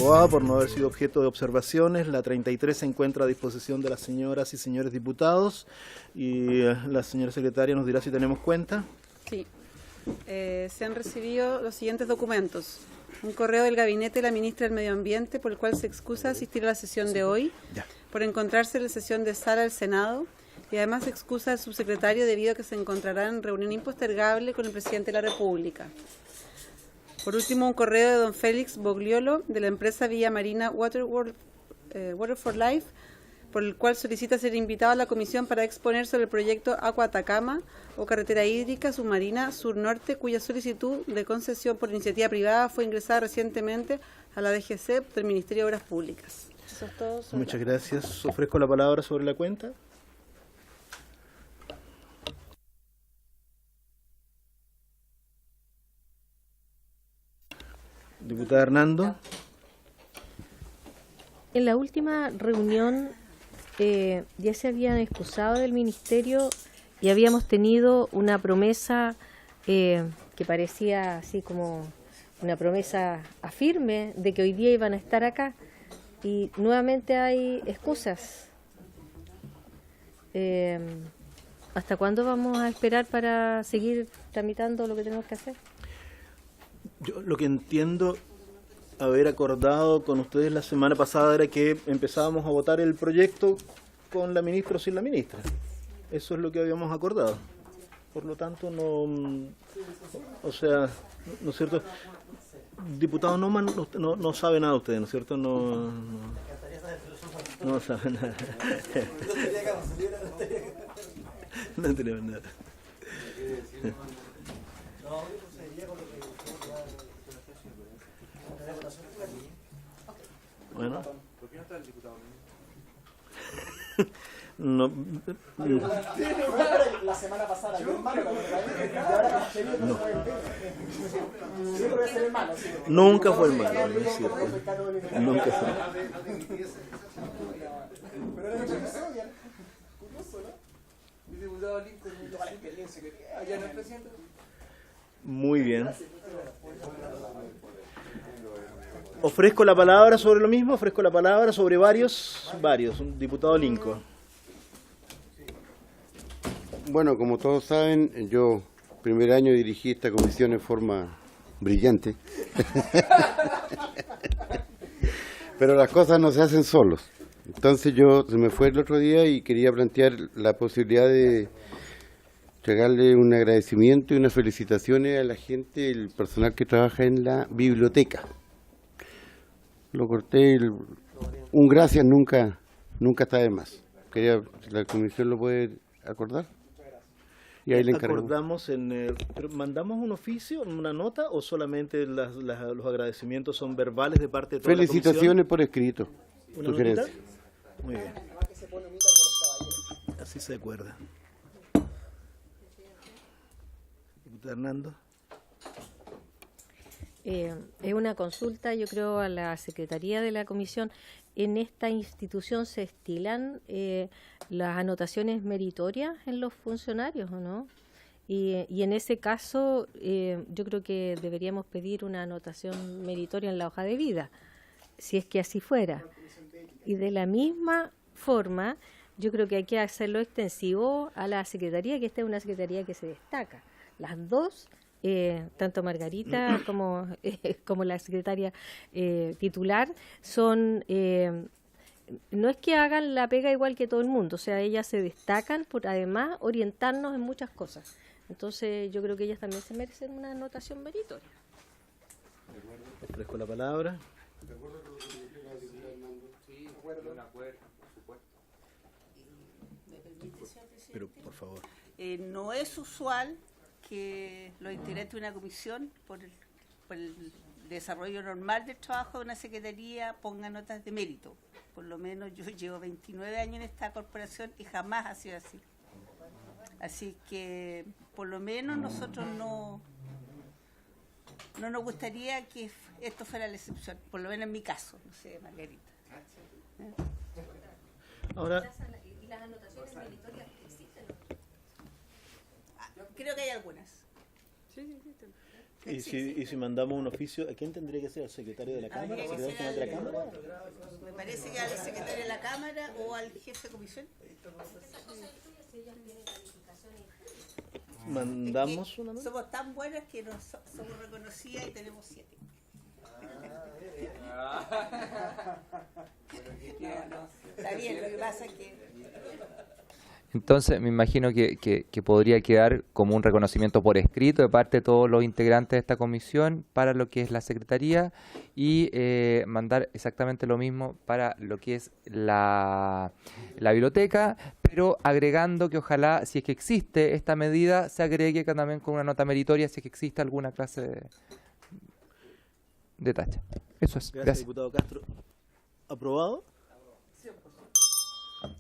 aprobada por no haber sido objeto de observaciones. La 33 se encuentra a disposición de las señoras y señores diputados y la señora secretaria nos dirá si tenemos cuenta. Sí. Se han recibido los siguientes documentos. Un correo del gabinete de la ministra del Medio Ambiente por el cual se excusa asistir a la sesión de hoy por encontrarse en la sesión de sala del Senado y además se excusa al subsecretario debido a que se encontrará en reunión impostergable con el presidente de la República. Por último, un correo de don Félix Bogliolo de la empresa Villa Marina Water for Life por el cual solicita ser invitado a la comisión para exponer sobre el proyecto Agua Atacama o carretera hídrica submarina sur-norte, cuya solicitud de concesión por iniciativa privada fue ingresada recientemente a la DGC del Ministerio de Obras Públicas. Eso es todo. Muchas gracias. Ofrezco la palabra sobre la cuenta. Diputada Hernando. En la última reunión ya se habían excusado del ministerio y habíamos tenido una promesa que parecía así como una promesa firme de que hoy día iban a estar acá y nuevamente hay excusas. ¿Hasta cuándo vamos a esperar para seguir tramitando lo que tenemos que hacer? Yo lo que entiendo haber acordado con ustedes la semana pasada era que empezábamos a votar el proyecto con la ministra o sin la ministra. Eso es lo que habíamos acordado. Por lo tanto, no, o sea, ¿no es cierto? Diputado Neumann no sabe nada usted, ¿no es cierto? No sabe nada. No tenemos nada. Bueno. ¿Por qué no está el diputado? No. La semana pasada yo hermano, nunca fue el malo, no es cierto. Nunca fue. Pero era curioso, ¿no? El diputado Lincoln la experiencia que allá en el presidente. Muy bien. Ofrezco la palabra sobre lo mismo, ofrezco la palabra sobre varios, un diputado Lincoln. Bueno, como todos saben, yo primer año dirigí esta comisión en forma brillante, pero las cosas no se hacen solos. Entonces se me fue el otro día y quería plantear la posibilidad de entregarle un agradecimiento y unas felicitaciones a la gente, el personal que trabaja en la biblioteca. Lo corté, un gracias nunca está de más. La comisión lo puede acordar. Y ahí le encargamos. Acordamos pero ¿mandamos un oficio, una nota o solamente los agradecimientos son verbales de parte de toda la comisión? Felicitaciones por escrito. ¿Una notita? Muy bien. Así se acuerda. Diputada Hernando. Es una consulta, yo creo, a la Secretaría de la Comisión. En esta institución se estilan las anotaciones meritorias en los funcionarios, ¿o no? Y en ese caso, yo creo que deberíamos pedir una anotación meritoria en la hoja de vida, si es que así fuera. Y de la misma forma, yo creo que hay que hacerlo extensivo a la Secretaría, que esta es una Secretaría que se destaca. Las dos, tanto Margarita como la secretaria titular, son no es que hagan la pega igual que todo el mundo, o sea, ellas se destacan por además orientarnos en muchas cosas. Entonces yo creo que ellas también se merecen una anotación meritoria. Ofrezco la palabra. Pero, por favor. No es usual que los integrantes de una comisión, por el desarrollo normal del trabajo de una secretaría, pongan notas de mérito. Por lo menos yo llevo 29 años en esta corporación y jamás ha sido así. Así que, por lo menos nosotros no nos gustaría que esto fuera la excepción, por lo menos en mi caso, no sé, Margarita. Ahora, ¿Y las anotaciones meritorias existen? Creo que hay algunas. Y si mandamos un oficio, ¿a quién tendría que ser? ¿Al secretario de la Cámara? ¿Al secretario general de la Cámara? Me parece que al secretario de la Cámara o al jefe de comisión. Mandamos una nota. Somos tan buenas que somos reconocidas y tenemos 7. Está bien, lo que pasa es que... Entonces, me imagino que podría quedar como un reconocimiento por escrito de parte de todos los integrantes de esta comisión para lo que es la Secretaría y mandar exactamente lo mismo para lo que es la biblioteca, pero agregando que ojalá, si es que existe esta medida, se agregue también con una nota meritoria si es que existe alguna clase de tacha. Eso es. Gracias, Gracias. diputado Castro. ¿Aprobado?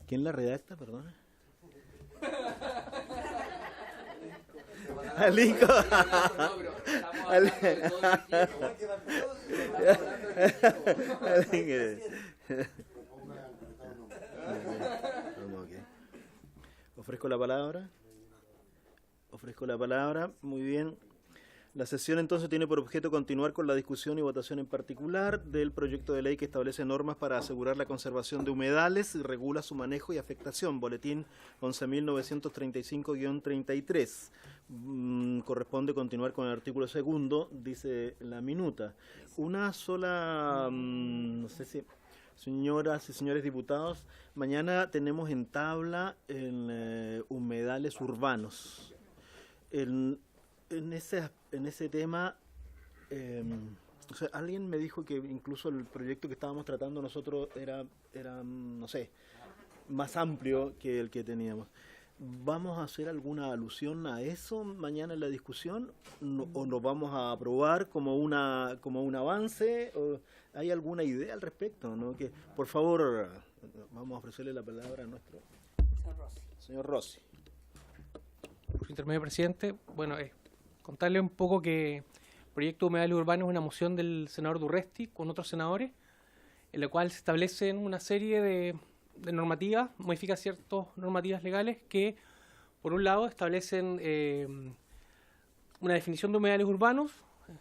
¿Quién la redacta, perdón? Alinco. Ofrezco la palabra. Muy bien. La sesión entonces tiene por objeto continuar con la discusión y votación en particular del proyecto de ley que establece normas para asegurar la conservación de humedales y regula su manejo y afectación, boletín 11.935-33. Corresponde continuar con el artículo 2, dice la minuta. Una sola, no sé si... Señoras y señores diputados, mañana tenemos en tabla en humedales urbanos. En ese tema, o sea, alguien me dijo que incluso el proyecto que estábamos tratando nosotros era no sé, más amplio que el que teníamos. ¿Vamos a hacer alguna alusión a eso mañana en la discusión? ¿O nos vamos a aprobar como un avance? ¿O hay alguna idea al respecto? ¿No? Que, por favor, vamos a ofrecerle la palabra a nuestro señor Rossi. Por intermedio, presidente, bueno, contarle un poco que el proyecto de humedales urbanos es una moción del senador Durresti con otros senadores, en la cual se establecen una serie de normativas, modifica ciertas normativas legales que, por un lado, establecen una definición de humedales urbanos,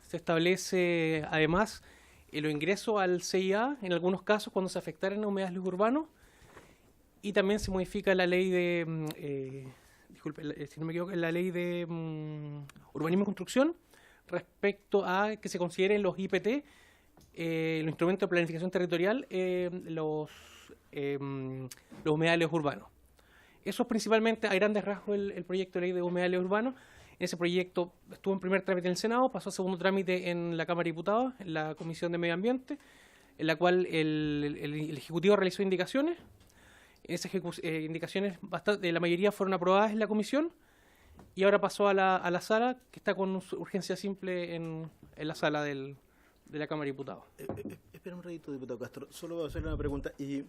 se establece además el ingreso al CIA en algunos casos cuando se afectaran a humedales urbanos, y también se modifica la ley de... si no me equivoco, la ley de urbanismo y construcción respecto a que se consideren los IPT, los instrumentos de planificación territorial, los humedales urbanos. Eso es principalmente, a grandes rasgos, el proyecto de ley de humedales urbanos. Ese proyecto estuvo en primer trámite en el Senado, pasó a segundo trámite en la Cámara de Diputados, en la Comisión de Medio Ambiente, en la cual el Ejecutivo realizó indicaciones. Esas indicaciones, la mayoría fueron aprobadas en la comisión y ahora pasó a la sala, que está con urgencia simple en la sala de la Cámara de Diputados. Espera un ratito, diputado Castro, solo voy a hacerle una pregunta. ¿Y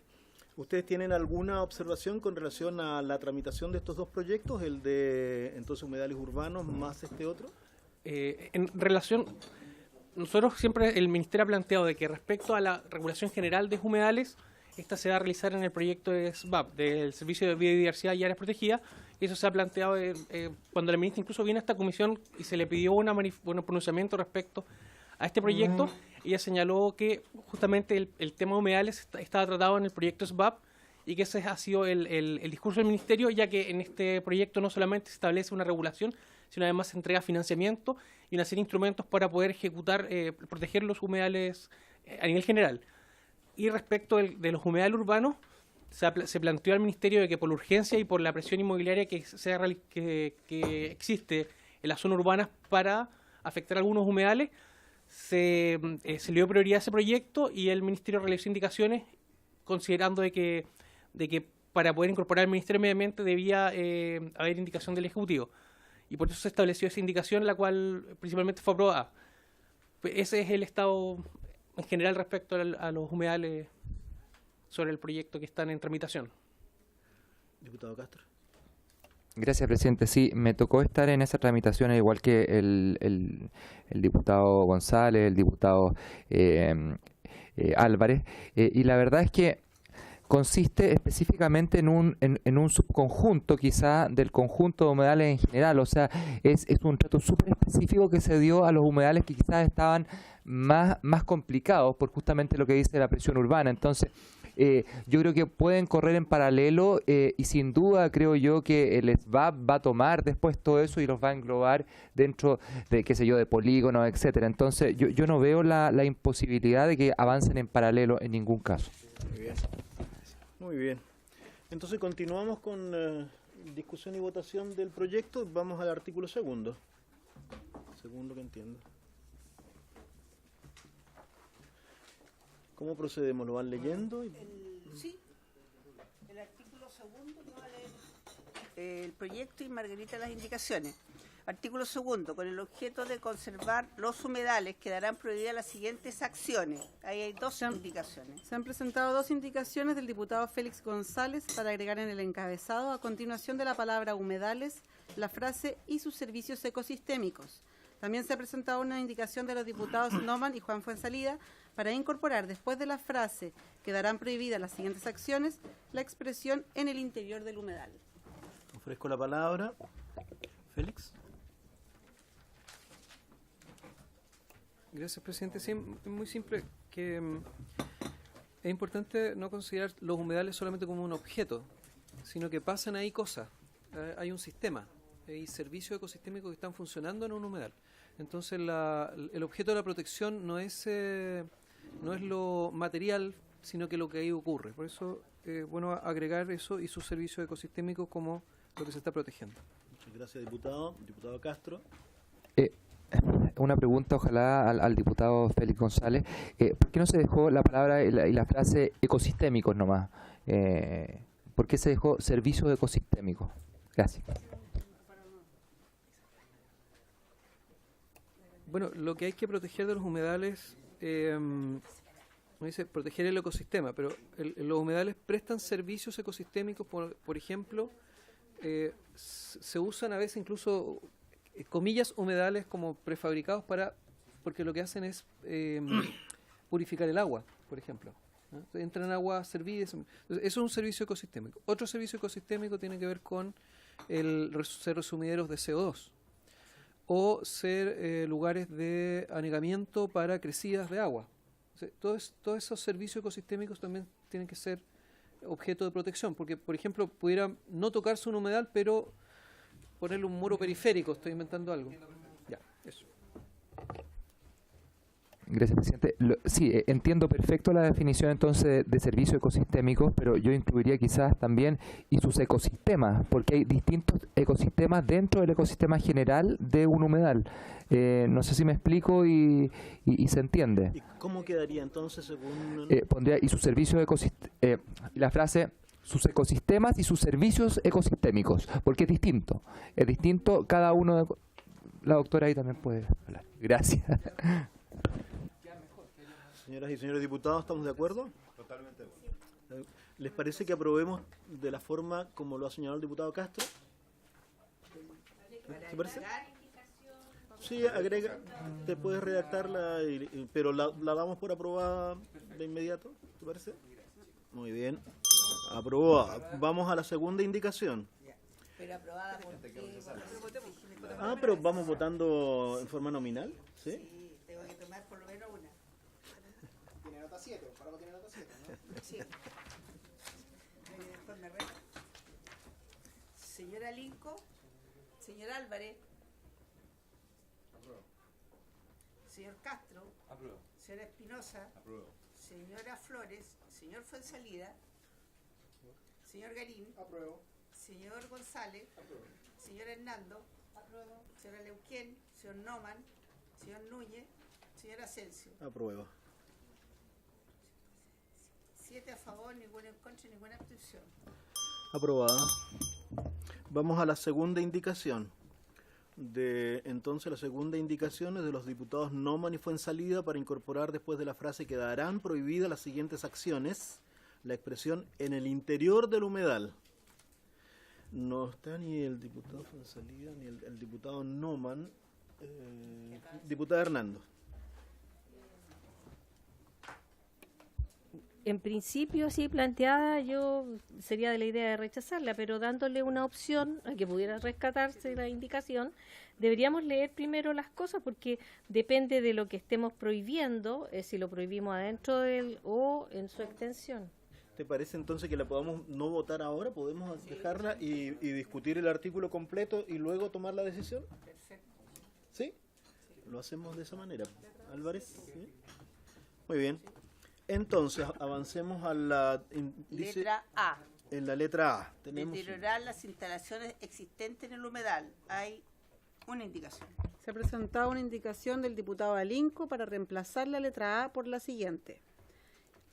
ustedes tienen alguna observación con relación a la tramitación de estos dos proyectos, el de entonces humedales urbanos más este otro? En relación, nosotros siempre, el Ministerio ha planteado de que respecto a la regulación general de humedales, esta se va a realizar en el proyecto de SBAP, del Servicio de Biodiversidad y Áreas Protegidas, y eso se ha planteado cuando la ministra incluso vino a esta comisión y se le pidió un pronunciamiento respecto a este proyecto. Ella señaló que justamente el tema de humedales estaba tratado en el proyecto SBAP y que ese ha sido el discurso del Ministerio, ya que en este proyecto no solamente se establece una regulación, sino además se entrega financiamiento y una serie de instrumentos para poder ejecutar, proteger los humedales a nivel general. Y respecto de los humedales urbanos, se planteó al Ministerio de que por la urgencia y por la presión inmobiliaria que existe en las zonas urbanas para afectar algunos humedales, se le dio prioridad a ese proyecto y el Ministerio realizó indicaciones considerando de que para poder incorporar al Ministerio de Medio Ambiente debía haber indicación del Ejecutivo. Y por eso se estableció esa indicación, la cual principalmente fue aprobada. Ese es el estado en general respecto a los humedales sobre el proyecto que están en tramitación. Diputado Castro. Gracias, presidente. Sí, me tocó estar en esa tramitación, al igual que el diputado González, el diputado Álvarez, y la verdad es que consiste específicamente en un subconjunto quizá del conjunto de humedales en general, o sea, es un trato súper específico que se dio a los humedales que quizás estaban más complicados por justamente lo que dice la presión urbana. Entonces, yo creo que pueden correr en paralelo y sin duda creo yo que el SVAP va a tomar después todo eso y los va a englobar dentro de, qué sé yo, de polígonos, etcétera. Entonces, yo no veo la imposibilidad de que avancen en paralelo en ningún caso. Muy bien. Muy bien. Entonces continuamos con discusión y votación del proyecto. Vamos al artículo segundo. Según lo que entiendo. ¿Cómo procedemos? ¿Lo van leyendo? Sí, el artículo segundo lo va a leer el proyecto y Margarita las indicaciones. Artículo segundo, con el objeto de conservar los humedales quedarán prohibidas las siguientes acciones. Ahí hay dos indicaciones. Se han presentado 2 indicaciones del diputado Félix González para agregar en el encabezado, a continuación de la palabra humedales, la frase y sus servicios ecosistémicos. También se ha presentado una indicación de los diputados Noman y Juan Fuenzalida para incorporar después de la frase quedarán prohibidas las siguientes acciones, la expresión en el interior del humedal. Ofrezco la palabra. Félix. Gracias, presidente. Sí, muy simple, que es importante no considerar los humedales solamente como un objeto, sino que pasan ahí cosas. Hay un sistema, hay servicios ecosistémicos que están funcionando en un humedal. Entonces, el objeto de la protección no es lo material, sino que lo que ahí ocurre. Por eso es bueno agregar eso y sus servicios ecosistémicos como lo que se está protegiendo. Muchas gracias, diputado. Diputado Castro. Una pregunta, ojalá, al diputado Félix González. ¿Por qué no se dejó la palabra y la frase ecosistémicos nomás? ¿Por qué se dejó servicios ecosistémicos? Gracias. Bueno, lo que hay que proteger de los humedales, uno dice proteger el ecosistema, pero los humedales prestan servicios ecosistémicos, por ejemplo, se usan a veces incluso comillas humedales como prefabricados porque lo que hacen es purificar el agua, por ejemplo, ¿no? Entran agua servida. Eso es un servicio ecosistémico. Otro servicio ecosistémico tiene que ver con ser resumideros de CO2 o ser lugares de anegamiento para crecidas de agua. O sea, todos esos servicios ecosistémicos también tienen que ser objeto de protección, porque, por ejemplo, pudiera no tocarse un humedal, pero ponerle un muro periférico, estoy inventando algo. Ya, eso. Gracias, presidente. Sí, entiendo perfecto la definición entonces de servicios ecosistémicos, pero yo incluiría quizás también y sus ecosistemas, porque hay distintos ecosistemas dentro del ecosistema general de un humedal. No sé si me explico y se entiende. ¿Y cómo quedaría entonces según...? Pondría y sus servicios la frase sus ecosistemas y sus servicios ecosistémicos, porque es distinto cada uno de... La doctora ahí también puede hablar. Gracias. Señoras y señores diputados, ¿estamos de acuerdo? Totalmente. ¿Les parece que aprobemos de la forma como lo ha señalado el diputado Castro? ¿Te parece? Sí, agrega, te puedes redactarla, pero la damos por aprobada de inmediato, ¿te parece? Muy bien, aprobada. Vamos a la segunda indicación. Pero aprobada porque... Pero vamos votando en forma nominal, ¿sí? Sí, tengo que tomar por lo menos una. Tiene nota 7, Paraguay tiene nota 7, ¿no? Sí. Después me reto. Señora Linco, señor Álvarez, Apruebo. señor Castro, Apruebo. señora Espinosa, Apruebo. señora Flores, señor Fuenzalida, señor Garín, Apruebo. señor González, Apruebo. señor Hernando, señora Leuquén, señor Noman, señor Núñez, señor Asensio. Apruebo. 7 a favor, ninguno en contra y ninguna abstención. Aprobada. Vamos a la segunda indicación. Entonces, la segunda indicación es de los diputados Noman y Fuenzalida para incorporar después de la frase quedarán prohibidas las siguientes acciones, la expresión en el interior del humedal. No está ni el diputado Fuenzalida ni el diputado Noman. Diputado Hernando. En principio, así planteada, yo sería de la idea de rechazarla, pero dándole una opción a que pudiera rescatarse la indicación, deberíamos leer primero las cosas porque depende de lo que estemos prohibiendo, si lo prohibimos adentro del o en su extensión. ¿Te parece entonces que la podamos no votar ahora? ¿Podemos dejarla y discutir el artículo completo y luego tomar la decisión? Perfecto. ¿Sí? Lo hacemos de esa manera. Álvarez. ¿Sí? Muy bien. Entonces, avancemos a la... Letra A. En la letra A. Tenemos... Deteriorar las instalaciones existentes en el humedal. Hay una indicación. Se ha presentado una indicación del diputado Alinco para reemplazar la letra A por la siguiente.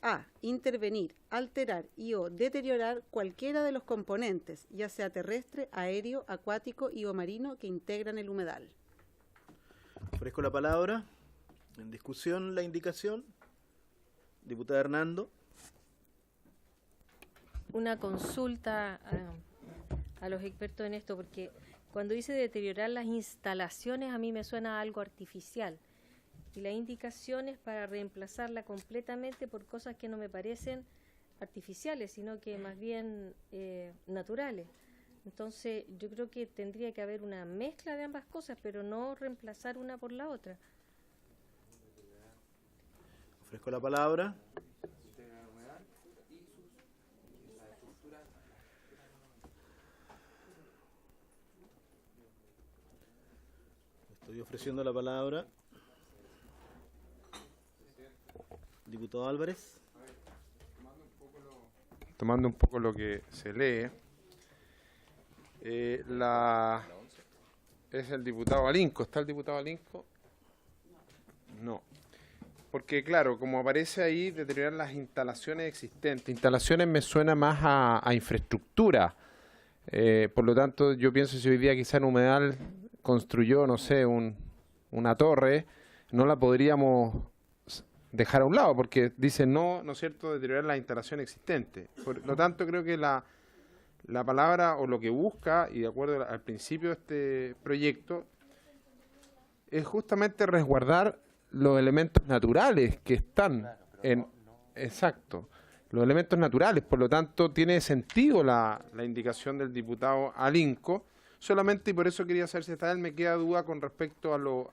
A. Intervenir, alterar y o deteriorar cualquiera de los componentes, ya sea terrestre, aéreo, acuático y o marino que integran el humedal. Ofrezco la palabra. En discusión la indicación. Diputada Hernando. Una consulta a los expertos en esto, porque cuando dice deteriorar las instalaciones a mí me suena a algo artificial. Y la indicación es para reemplazarla completamente por cosas que no me parecen artificiales, sino que más bien naturales. Entonces yo creo que tendría que haber una mezcla de ambas cosas, pero no reemplazar una por la otra. Ofrezco la palabra. Estoy ofreciendo la palabra. Diputado Álvarez. Tomando un poco lo que se lee, es el diputado Alinco. ¿Está el diputado Alinco? No. Porque claro, como aparece ahí, deteriorar las instalaciones existentes. Instalaciones me suena más a infraestructura. Por lo tanto, yo pienso si hoy día quizá en Humedal construyó, no sé, una torre, no la podríamos dejar a un lado, porque dice no es cierto, deteriorar las instalaciones existentes. Por lo tanto, creo que la palabra o lo que busca, y de acuerdo al principio de este proyecto, es justamente resguardar los elementos naturales que están exacto, los elementos naturales. Por lo tanto, tiene sentido la indicación del diputado Alinco, solamente, y por eso quería saber si esta vez me queda duda con respecto a lo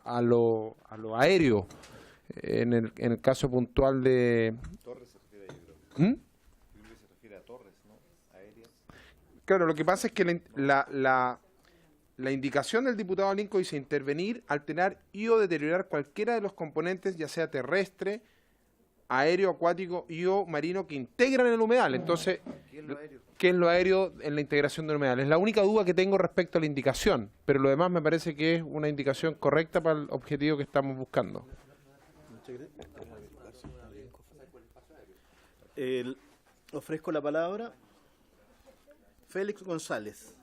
aéreo, en el caso puntual de... Torres se refiere a yo creo. Se refiere a torres, ¿no? Aéreas. Claro, lo que pasa es que la indicación del diputado Alinco dice intervenir, alterar y o deteriorar cualquiera de los componentes, ya sea terrestre, aéreo, acuático y o marino que integran el humedal. Entonces, ¿qué es lo aéreo en la integración del humedal? Es la única duda que tengo respecto a la indicación, pero lo demás me parece que es una indicación correcta para el objetivo que estamos buscando. Ofrezco la palabra. Félix González.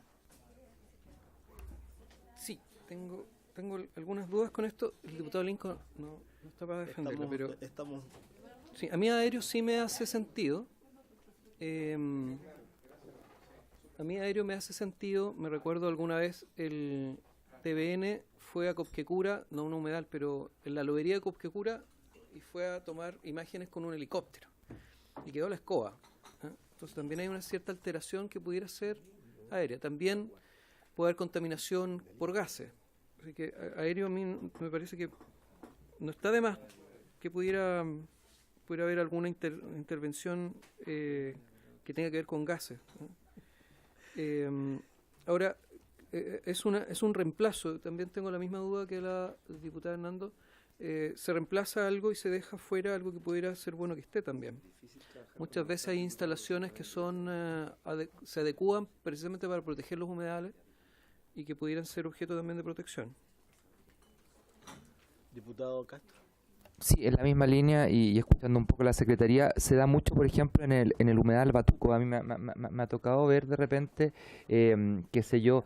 Sí, tengo algunas dudas con esto. El diputado Lincoln no está para defenderlo, pero sí, a mí aéreo sí me hace sentido. A mí aéreo me hace sentido. Me recuerdo alguna vez el TVN fue a Copquecura, no a un humedal, pero en la lobería de Copquecura, y fue a tomar imágenes con un helicóptero y quedó la escoba. Entonces también hay una cierta alteración que pudiera ser aérea. También puede haber contaminación por gases. Así que aéreo a mí me parece que no está de más que pudiera haber alguna intervención que tenga que ver con gases. Ahora, es un reemplazo. También tengo la misma duda que la diputada Hernando. Se reemplaza algo y se deja fuera algo que pudiera ser bueno que esté también. Muchas veces hay instalaciones que se adecúan precisamente para proteger los humedales y que pudieran ser objeto también de protección. Diputado Castro. Sí, en la misma línea y escuchando un poco la Secretaría, se da mucho, por ejemplo, en el humedal Batuco. A mí me ha tocado ver de repente, qué sé yo,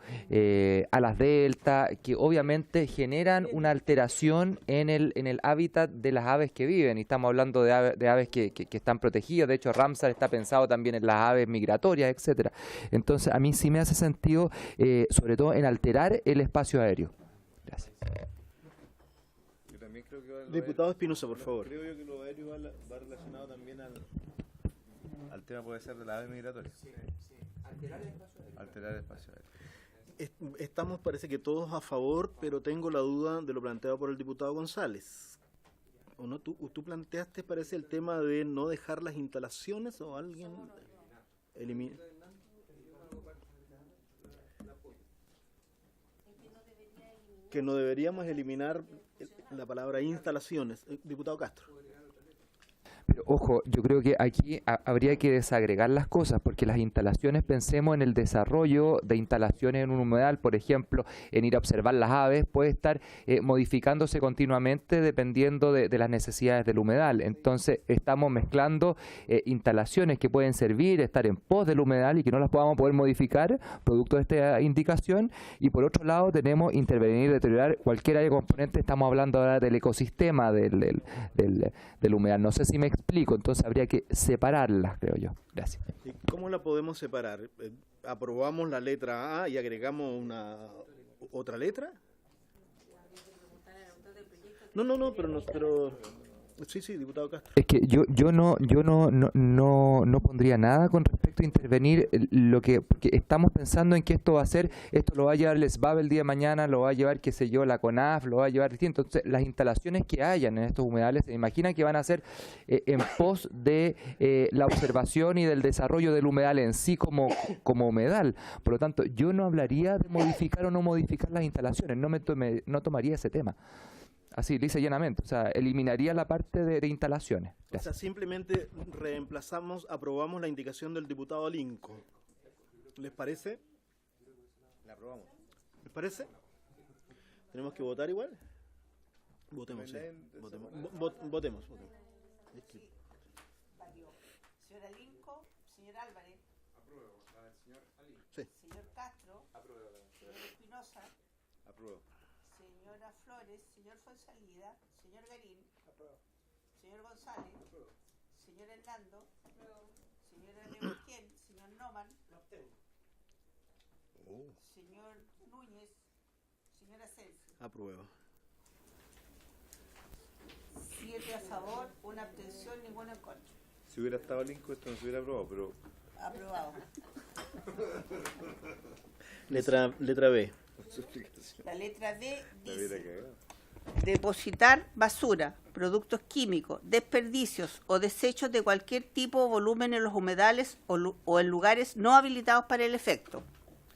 alas delta, que obviamente generan una alteración en el hábitat de las aves que viven. Y estamos hablando de aves que están protegidas. De hecho, Ramsar está pensado también en las aves migratorias, etcétera. Entonces, a mí sí me hace sentido, sobre todo en alterar el espacio aéreo. Gracias. Diputado Espinosa, por favor. Creo yo que lo aéreo va relacionado también al tema puede ser de la ave migratoria. Alterar el espacio aéreo. Estamos, parece que todos a favor, pero tengo la duda de lo planteado por el diputado González. ¿O no? Tú planteaste, parece, el tema de no dejar las instalaciones o alguien elimina. Que no deberíamos eliminar la palabra instalaciones. Diputado Castro. Pero ojo, yo creo que aquí habría que desagregar las cosas, porque las instalaciones, pensemos en el desarrollo de instalaciones en un humedal, por ejemplo, en ir a observar las aves, puede estar modificándose continuamente dependiendo de las necesidades del humedal. Entonces, estamos mezclando instalaciones que pueden servir, estar en pos del humedal y que no las podamos poder modificar, producto de esta indicación, y por otro lado tenemos intervenir, deteriorar cualquier área componente. Estamos hablando ahora del ecosistema del humedal. No sé si me explico, entonces habría que separarlas, creo yo. Gracias. ¿Y cómo la podemos separar? ¿Aprobamos la letra A y agregamos otra letra? No, pero sí, diputado Castro. Es que yo no pondría nada con respecto a intervenir porque estamos pensando en que esto lo va a llevar el SBAB el día de mañana, lo va a llevar, qué sé yo, la CONAF, lo va a llevar distinto. Entonces, las instalaciones que hayan en estos humedales, se imagina que van a ser en pos de la observación y del desarrollo del humedal en sí como humedal. Por lo tanto, yo no hablaría de modificar o no modificar las instalaciones, no tomaría ese tema. Así, lisa y llanamente, o sea, eliminaría la parte de instalaciones. O sea, simplemente aprobamos la indicación del diputado Linco. ¿Les parece? La aprobamos. ¿Les parece? ¿Tenemos que votar igual? Votemos, sí. Votemos. Señora Linco, señor Álvarez. Apruebo. La del señor Ali. Sí. Señor Castro. Apruebo. Señor Espinosa. Apruebo. Señora Flores, señor Fonsalida, señor Garín, señor González, señor Hernando, señora Neuquén, señor Noman, señor Núñez, señora Celsi. Apruebo. 7 a favor, 1 abstención, ninguno en contra. Si hubiera estado Lincoln, esto no se hubiera aprobado, pero... Aprobado. Letra B. La letra D dice: depositar basura, productos químicos, desperdicios o desechos de cualquier tipo o volumen en los humedales o en lugares no habilitados para el efecto.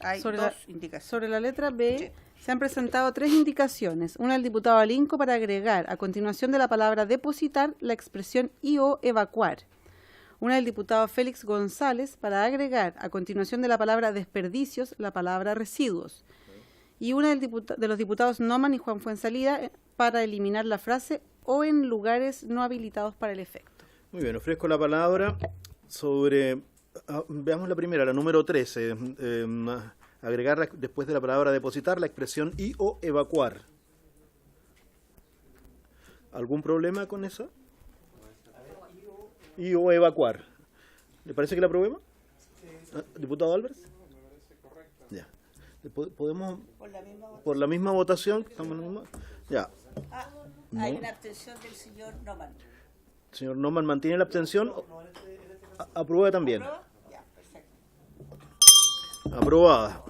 Hay dos indicaciones. Sobre la letra B se han presentado 3 indicaciones. Una del diputado Alinco para agregar a continuación de la palabra depositar la expresión y o evacuar. Una del diputado Félix González para agregar a continuación de la palabra desperdicios la palabra residuos. Y una de los diputados Noman y Juan Fuenzalida para eliminar la frase o en lugares no habilitados para el efecto. Muy bien, ofrezco la palabra sobre, veamos la primera, la número 13, agregar después de la palabra depositar la expresión y o evacuar. ¿Algún problema con eso? Y o evacuar. ¿Le parece que la aprobemos? ¿Diputado Álvarez? Ya. ¿Podemos, por la misma votación? ¿Estamos en la misma? Ya. Hay una abstención del señor Noman. El señor Noman mantiene la abstención. Aprueba también. ¿Aprueba? Ya, perfecto. Aprobada.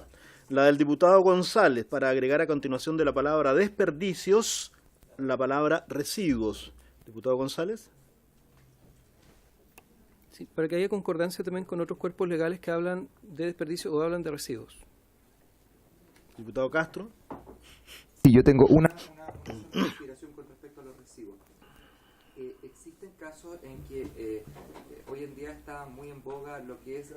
La del diputado González para agregar a continuación de la palabra desperdicios la palabra residuos. Diputado González. Sí, para que haya concordancia también con otros cuerpos legales que hablan de desperdicio o hablan de residuos. Diputado Castro. Sí, yo tengo una consideración con respecto a los residuos. Existen casos en que hoy en día está muy en boga lo que es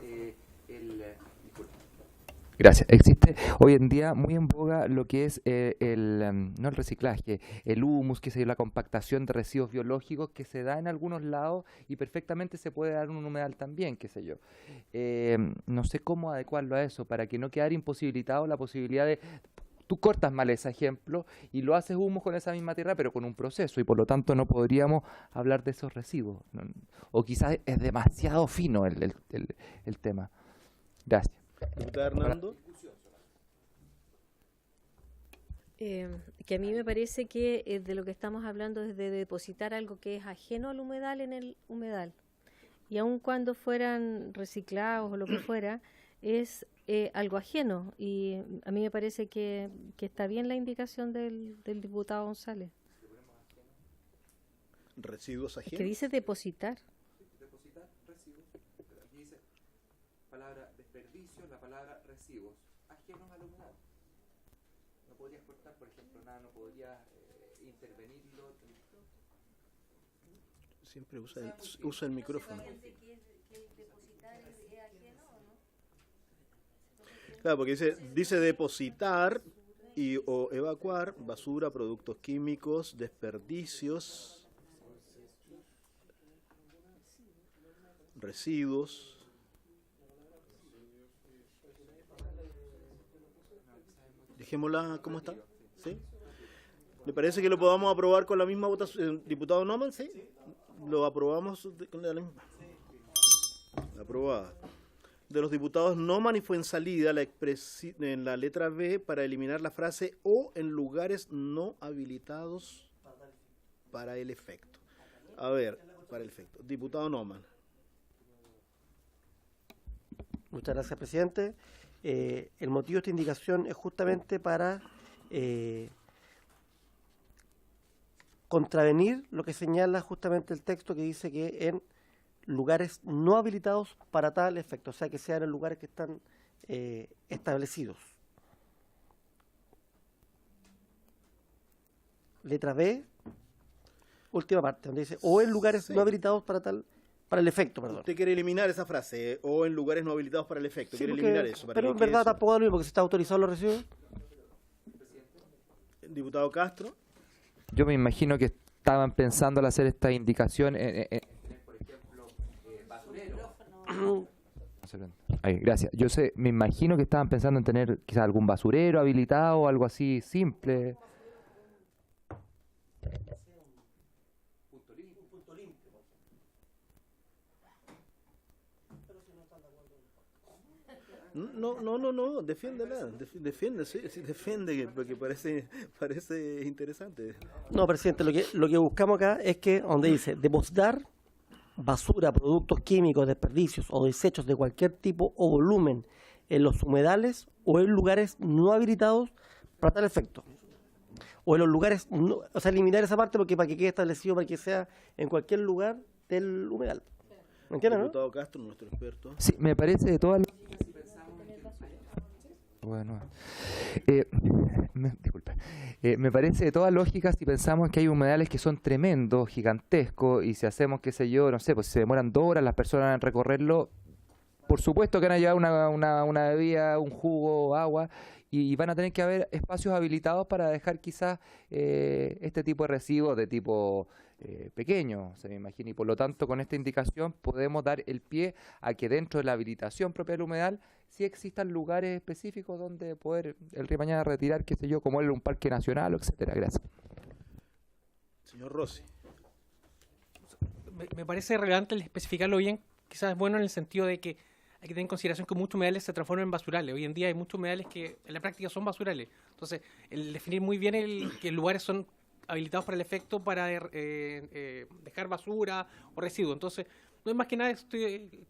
Gracias. Existe hoy en día muy en boga lo que es no el reciclaje, el humus, que es la compactación de residuos biológicos que se da en algunos lados y perfectamente se puede dar en un humedal también, qué sé yo. No sé cómo adecuarlo a eso para que no quedara imposibilitado la posibilidad de... Tú cortas maleza, ejemplo, y lo haces humus con esa misma tierra, pero con un proceso, y por lo tanto no podríamos hablar de esos residuos. O quizás es demasiado fino el tema. Gracias. Diputada Hernando. Que a mí me parece que de lo que estamos hablando es de depositar algo que es ajeno al humedal en el humedal. y aun cuando fueran reciclados o lo que fuera, es algo ajeno, y a mí me parece que está bien la indicación del diputado González. Residuos Es ajenos. que dice depositar. Depositar residuos. Aquí dice palabra desperdicio, la palabra residuos, ajenos a la humedad. No podrías cortar, por ejemplo, nada, no podrías intervenirlo. Siempre usa el micrófono. Claro, porque dice depositar o evacuar basura, productos químicos, desperdicios, residuos. Dejémosla como está. ¿Sí? ¿Le parece que lo podamos aprobar con la misma votación? Diputado Noman, ¿sí? Lo aprobamos con la misma. Aprobada. De los diputados Noman y Fuenzalida, en la letra B, para eliminar la frase o en lugares no habilitados para el efecto. A ver, para el efecto. Diputado Noman. Muchas gracias, presidente. El motivo de esta indicación es justamente para contravenir lo que señala justamente el texto, que dice que en lugares no habilitados para tal efecto, o sea, que sean en lugares que están establecidos. Letra B, última parte, donde dice o en lugares no habilitados para el efecto, perdón. Usted quiere eliminar esa frase, o en lugares no habilitados para el efecto. Sí, Quiere porque, eliminar eso. pero en verdad tampoco es lo mismo, porque se está autorizado los residuos. Diputado Castro. Yo me imagino que estaban pensando al hacer esta indicación por ejemplo, basurero. Ahí, gracias. Me imagino que estaban pensando en tener quizás algún basurero habilitado o algo así simple. No, defiéndela, defiende, sí, defiende, porque parece interesante. No, presidente, lo que buscamos acá es que, donde dice, depositar basura, productos químicos, desperdicios o desechos de cualquier tipo o volumen en los humedales o en lugares no habilitados para tal efecto. O en los lugares, o sea, eliminar esa parte porque para que quede establecido, para que sea en cualquier lugar del humedal. ¿Me entiendes, no? Diputado Castro, nuestro experto. Sí, me parece de todas las... Bueno, disculpe. Me parece de toda lógica si pensamos que hay humedales que son tremendos, gigantescos, y si hacemos, qué sé yo, no sé, pues si se demoran 2 horas las personas en recorrerlo, por supuesto que van a llevar una bebida, un jugo, agua, y van a tener que haber espacios habilitados para dejar quizás este tipo de residuos de tipo pequeño, se me imagina, y por lo tanto con esta indicación podemos dar el pie a que dentro de la habilitación propia del humedal sí existan lugares específicos donde poder el día de mañana retirar, qué sé yo, como un parque nacional, etcétera. Gracias. Señor Rossi. Me parece relevante el especificarlo bien, quizás es bueno en el sentido de que hay que tener en consideración que muchos humedales se transforman en basurales. Hoy en día hay muchos humedales que en la práctica son basurales. Entonces, el definir muy bien que lugares son habilitados para el efecto para dejar basura o residuos. Entonces, no es más que nada,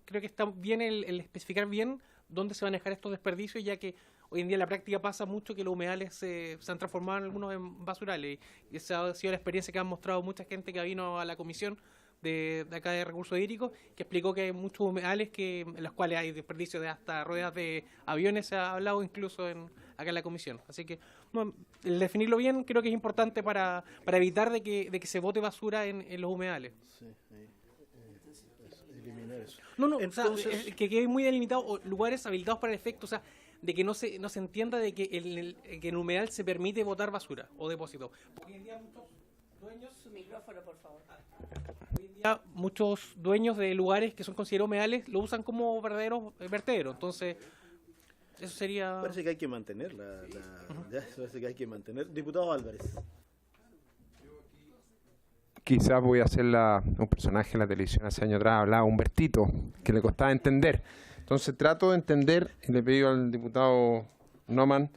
creo que está bien el especificar bien dónde se van a dejar estos desperdicios, ya que hoy en día en la práctica pasa mucho que los humedales se han transformado en algunos en basurales. Y esa ha sido la experiencia que han mostrado mucha gente que vino a la comisión de acá de Recursos Hídricos, que explicó que hay muchos humedales en los cuales hay desperdicios de hasta ruedas de aviones, se ha hablado incluso acá en la comisión. Así que el definirlo bien creo que es importante para evitar de que se bote basura en los humedales. Sí, eliminar eso. Entonces, o sea, que quede muy delimitado, o lugares habilitados para el efecto, o sea, de que no se entienda de que en el humedal se permite botar basura o depósito. Porque hoy en día muchos dueños... Su micrófono, por favor. Hoy en día muchos dueños de lugares que son considerados humedales lo usan como verdaderos vertederos. Entonces, eso sería... Parece que hay que mantener parece que hay que mantener. Diputado Álvarez. Quizás voy a hacer un personaje en la televisión hace años atrás, hablaba Humbertito, que le costaba entender. Entonces trato de entender, y le pido al diputado Noman,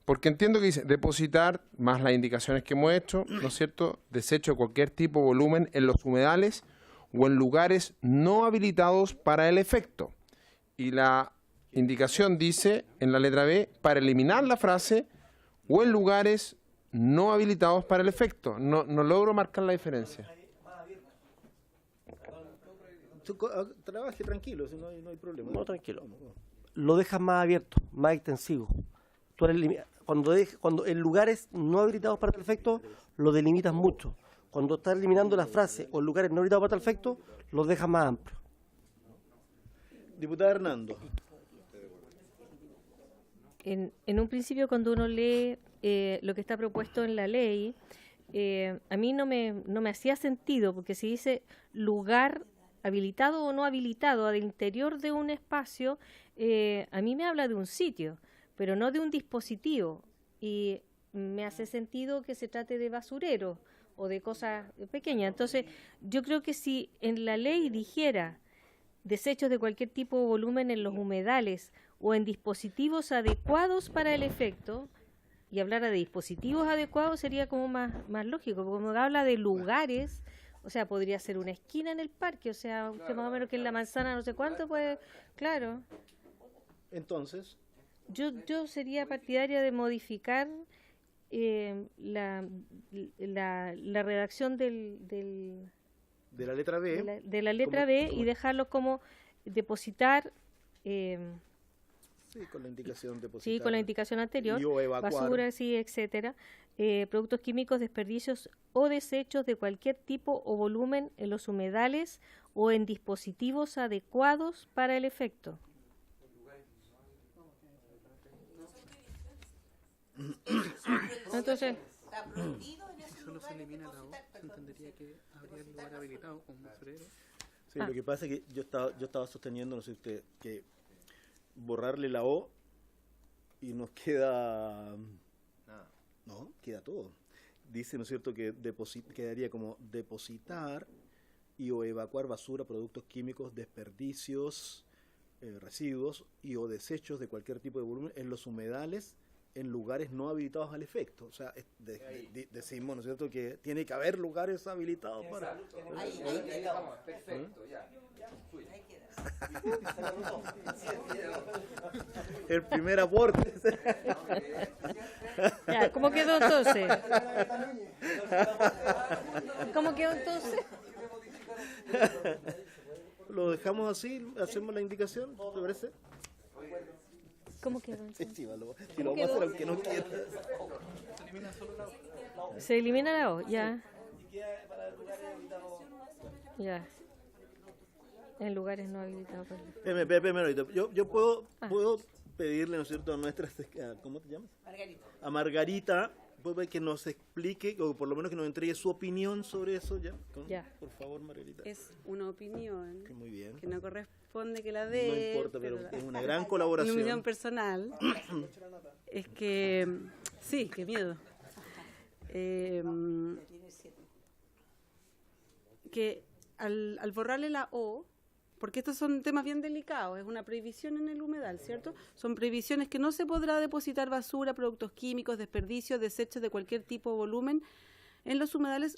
porque entiendo que dice depositar, más las indicaciones que hemos hecho, ¿no es cierto?, desecho de cualquier tipo, volumen, en los humedales o en lugares no habilitados para el efecto. Y la indicación dice en la letra B, para eliminar la frase o en lugares no habilitados para el efecto. No logro marcar la diferencia. Trabaje tranquilo, si no hay problema. No, tranquilo. Lo dejas más abierto, más extensivo. Tú cuando en lugares no habilitados para tal efecto, lo delimitas mucho. Cuando estás eliminando la frase o en lugares no habilitados para tal efecto, lo dejas más amplio. Diputada Hernando. En un principio, cuando uno lee lo que está propuesto en la ley, a mí no me hacía sentido, porque si dice lugar habilitado o no habilitado al interior de un espacio, a mí me habla de un sitio, pero no de un dispositivo. Y me hace sentido que se trate de basurero o de cosas pequeñas. Entonces, yo creo que si en la ley dijera desechos de cualquier tipo o volumen en los humedales o en dispositivos adecuados para el efecto, y hablara de dispositivos adecuados, sería como más lógico, porque como habla de lugares, o sea, podría ser una esquina en el parque, o sea, usted más o menos que en la manzana no sé cuánto, pues, claro. Entonces, yo sería partidaria de modificar la redacción de la letra B, de la letra B y dejarlo como depositar. Sí, con la indicación depositar. Sí, con la indicación anterior. Y o evacuar. Basura, sí, etcétera. Productos químicos, desperdicios o desechos de cualquier tipo o volumen en los humedales o en dispositivos adecuados para el efecto. Entonces, si solo se elimina la O, se entendería que habría lugar habilitado con basurero. Sí, lo que pasa es que yo estaba sosteniendo, no sé usted, que borrarle la O y nos queda nada. No, queda todo. Dice, ¿no es cierto?, que quedaría como depositar y o evacuar basura, productos químicos, desperdicios, residuos y o desechos de cualquier tipo de volumen en los humedales en lugares no habilitados al efecto. O sea, decimos, ¿no es cierto?, que tiene que haber lugares habilitados para... Ahí quedamos, perfecto, ya. El primer aporte. Ya, ¿cómo quedó entonces? ¿Cómo quedó entonces? Lo dejamos así, hacemos la indicación, ¿te parece? ¿Cómo quedó? Sí, si lo vamos a hacer aunque no quiera. Se elimina la O, ya. Ya. En lugares no habilitados. Yo puedo pedirle, ¿no es cierto?, a nuestra... ¿Cómo te llamas? Margarita. A Margarita, que nos explique, o por lo menos que nos entregue su opinión sobre eso, ¿ya? Por favor, Margarita. Es una opinión muy bien. que no corresponde que la dé. No importa, pero es una gran colaboración. Mi opinión personal es que... Sí, qué miedo. Que al borrarle la O, porque estos son temas bien delicados, es una prohibición en el humedal, ¿cierto? Son prohibiciones que no se podrá depositar basura, productos químicos, desperdicios, desechos de cualquier tipo o volumen en los humedales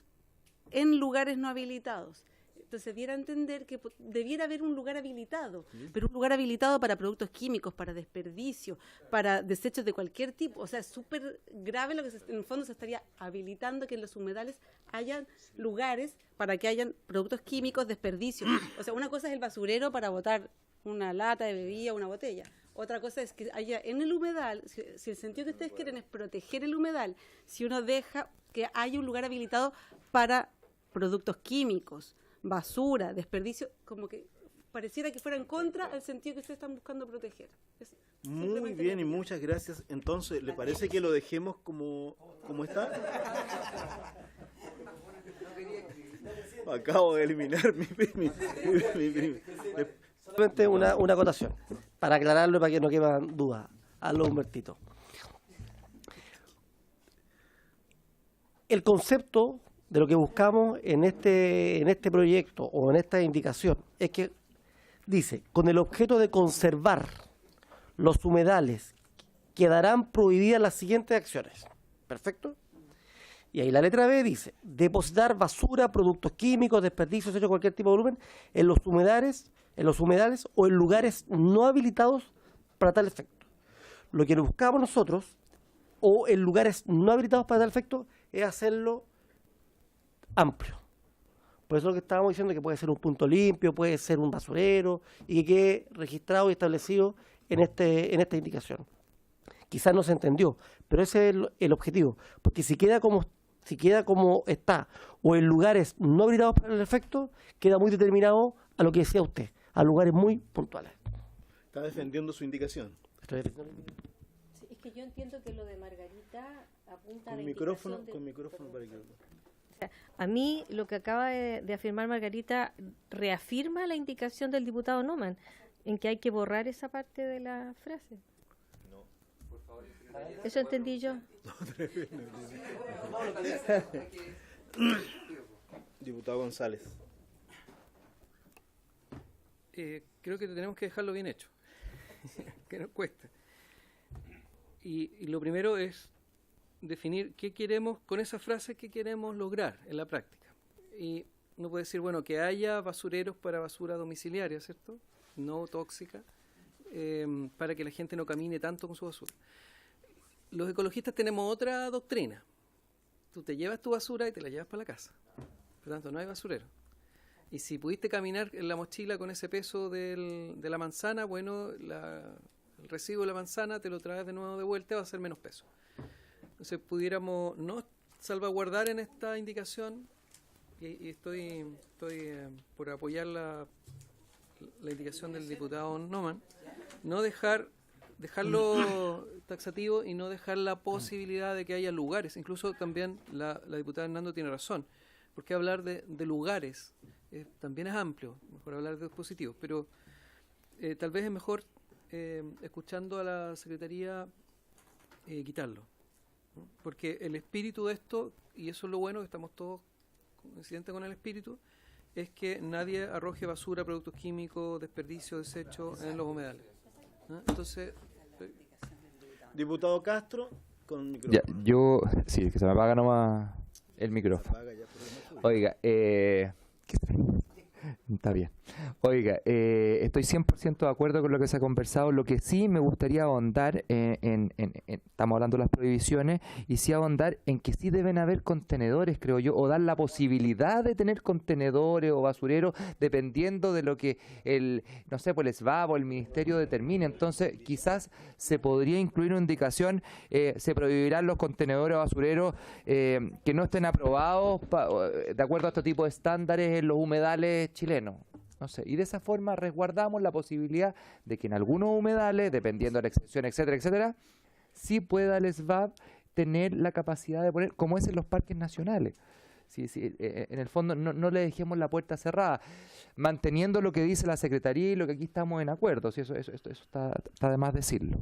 en lugares no habilitados. Entonces, debiera entender que debiera haber un lugar habilitado, pero un lugar habilitado para productos químicos, para desperdicios, para desechos de cualquier tipo. O sea, es súper grave lo que en el fondo se estaría habilitando que en los humedales hayan lugares para que hayan productos químicos, desperdicios. O sea, una cosa es el basurero para botar una lata de bebida, una botella. Otra cosa es que haya en el humedal, si el sentido que ustedes quieren es proteger el humedal, si uno deja que haya un lugar habilitado para productos químicos, basura, desperdicio, como que pareciera que fuera en contra del sentido que ustedes están buscando proteger. Muy bien y muchas gracias. Entonces, ¿le parece que lo dejemos como está? Acabo de eliminar mi Solamente una acotación, para aclararlo y para que no quepan dudas a los Humbertito. El concepto de lo que buscamos en este proyecto o en esta indicación es que dice, con el objeto de conservar los humedales, quedarán prohibidas las siguientes acciones. ¿Perfecto? Y ahí la letra B dice, depositar basura, productos químicos, desperdicios, hechos cualquier tipo de volumen, en los humedales o en lugares no habilitados para tal efecto. Lo que buscamos nosotros, o en lugares no habilitados para tal efecto, es hacerlo amplio. Por eso lo que estábamos diciendo, que puede ser un punto limpio, puede ser un basurero, y que quede registrado y establecido en esta indicación. Quizás no se entendió, pero ese es el objetivo, porque si queda como está, o en lugares no habilitados para el efecto, queda muy determinado a lo que decía usted, a lugares muy puntuales. Está defendiendo su indicación. Estoy defendiendo. Sí, es que yo entiendo que lo de Margarita apunta a la micrófono, indicación con micrófono para que... O sea, a mí lo que acaba de afirmar Margarita reafirma la indicación del diputado Noman, en que hay que borrar esa parte de la frase. Eso entendí yo. Diputado González. Creo que tenemos que dejarlo bien hecho, que nos cueste. Y lo primero es definir qué queremos, con esa frase, qué queremos lograr en la práctica. Y uno puede decir, bueno, que haya basureros para basura domiciliaria, ¿cierto? No tóxica, para que la gente no camine tanto con su basura. Los ecologistas tenemos otra doctrina. Tú te llevas tu basura y te la llevas para la casa. Por lo tanto, no hay basurero. Y si pudiste caminar en la mochila con ese peso de la manzana, bueno, el residuo de la manzana te lo traes de nuevo de vuelta, va a ser menos peso. Entonces pudiéramos no salvaguardar en esta indicación, y estoy por apoyar la indicación del diputado Noman, no dejarlo taxativo y no dejar la posibilidad de que haya lugares. Incluso también la diputada Hernando tiene razón, porque hablar de lugares también es amplio, mejor hablar de dispositivos, pero tal vez es mejor, escuchando a la Secretaría, quitarlo, ¿no? Porque el espíritu de esto, y eso es lo bueno, que estamos todos coincidentes con el espíritu, es que nadie arroje basura, productos químicos, desperdicios, desechos en los humedales, ¿no? Entonces... Diputado Castro, con micrófono. Ya, sí, que se me apaga nomás el micrófono. Oiga, está bien. Oiga, estoy 100% de acuerdo con lo que se ha conversado. Lo que sí me gustaría ahondar estamos hablando de las prohibiciones, y sí ahondar en que sí deben haber contenedores, creo yo, o dar la posibilidad de tener contenedores o basureros, dependiendo de lo que el SBAP o el Ministerio determine. Entonces, quizás se podría incluir una indicación, se prohibirán los contenedores o basureros que no estén aprobados de acuerdo a este tipo de estándares en los humedales chilenos. No sé, y de esa forma resguardamos la posibilidad de que en algunos humedales, dependiendo de la extensión, etcétera, etcétera, sí pueda el SBAP tener la capacidad de poner, como es en los parques nacionales. Sí, en el fondo no le dejemos la puerta cerrada, manteniendo lo que dice la Secretaría y lo que aquí estamos en acuerdo. Sí, eso está de más decirlo.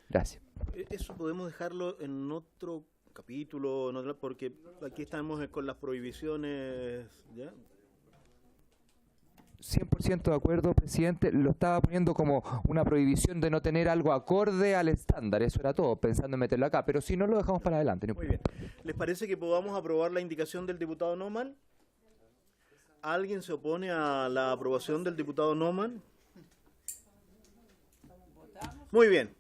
Gracias. Eso podemos dejarlo en otro capítulo, porque aquí estamos con las prohibiciones, ¿ya? 100% de acuerdo, presidente. Lo estaba poniendo como una prohibición de no tener algo acorde al estándar. Eso era todo, pensando en meterlo acá. Pero si no, lo dejamos para adelante. Muy bien. ¿Les parece que podamos aprobar la indicación del diputado Noman? ¿Alguien se opone a la aprobación del diputado Noman? Muy bien.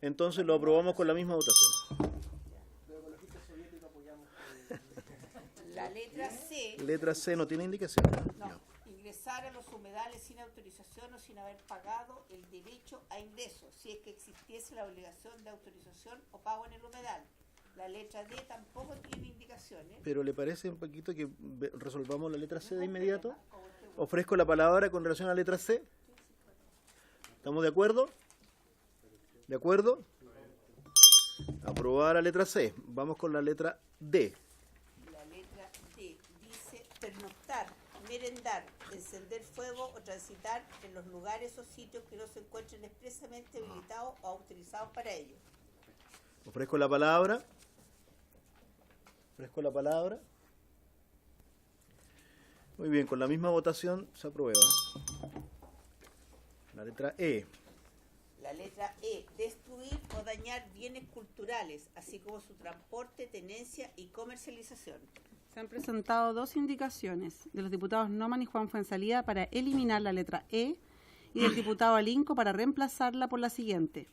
Entonces lo aprobamos con la misma votación. La letra C. Letra C no tiene indicación. No. Ingresar a los humedales sin autorización o sin haber pagado el derecho a ingreso, si es que existiese la obligación de autorización o pago en el humedal. La letra D tampoco tiene indicaciones. ¿Pero le parece un poquito que resolvamos la letra C de inmediato? Ofrezco la palabra con relación a la letra C. ¿Estamos de acuerdo? ¿De acuerdo? Aprobar la letra C. Vamos con la letra D. La letra D dice pernoctar, merendar, encender fuego o transitar en los lugares o sitios que no se encuentren expresamente habilitados o autorizados para ello. Ofrezco la palabra. Ofrezco la palabra. Muy bien, con la misma votación se aprueba. La letra E. La La letra E, destruir o dañar bienes culturales, así como su transporte, tenencia y comercialización. Se han presentado 2 indicaciones de los diputados Noman y Juan Fuenzalida para eliminar la letra E y del diputado Alinco para reemplazarla por la siguiente: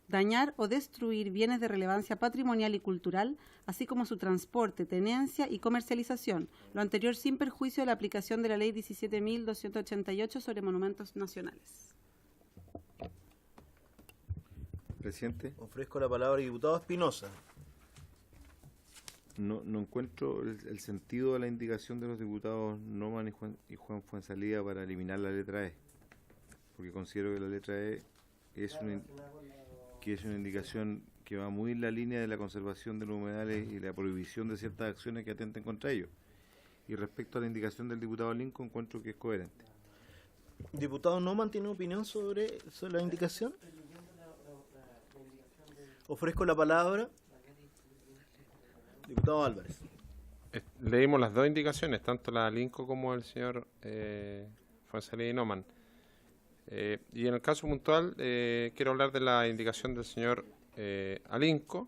dañar o destruir bienes de relevancia patrimonial y cultural, así como su transporte, tenencia y comercialización, lo anterior sin perjuicio de la aplicación de la Ley 17.288 sobre monumentos nacionales. Presidente. Ofrezco la palabra al diputado Espinosa. No encuentro el sentido de la indicación de los diputados Noman y Juan Fuenzalida para eliminar la letra E, porque considero que la letra E es una indicación que va muy en la línea de la conservación de los humedales y la prohibición de ciertas acciones que atenten contra ellos. Y respecto a la indicación del diputado Lincoln, encuentro que es coherente. ¿Diputado Noman tiene opinión sobre la indicación? Ofrezco la palabra. Diputado Álvarez. Leímos las 2 indicaciones, tanto la de Alinco como el señor Fuenzalida y Noman. Y en el caso puntual, quiero hablar de la indicación del señor Alinco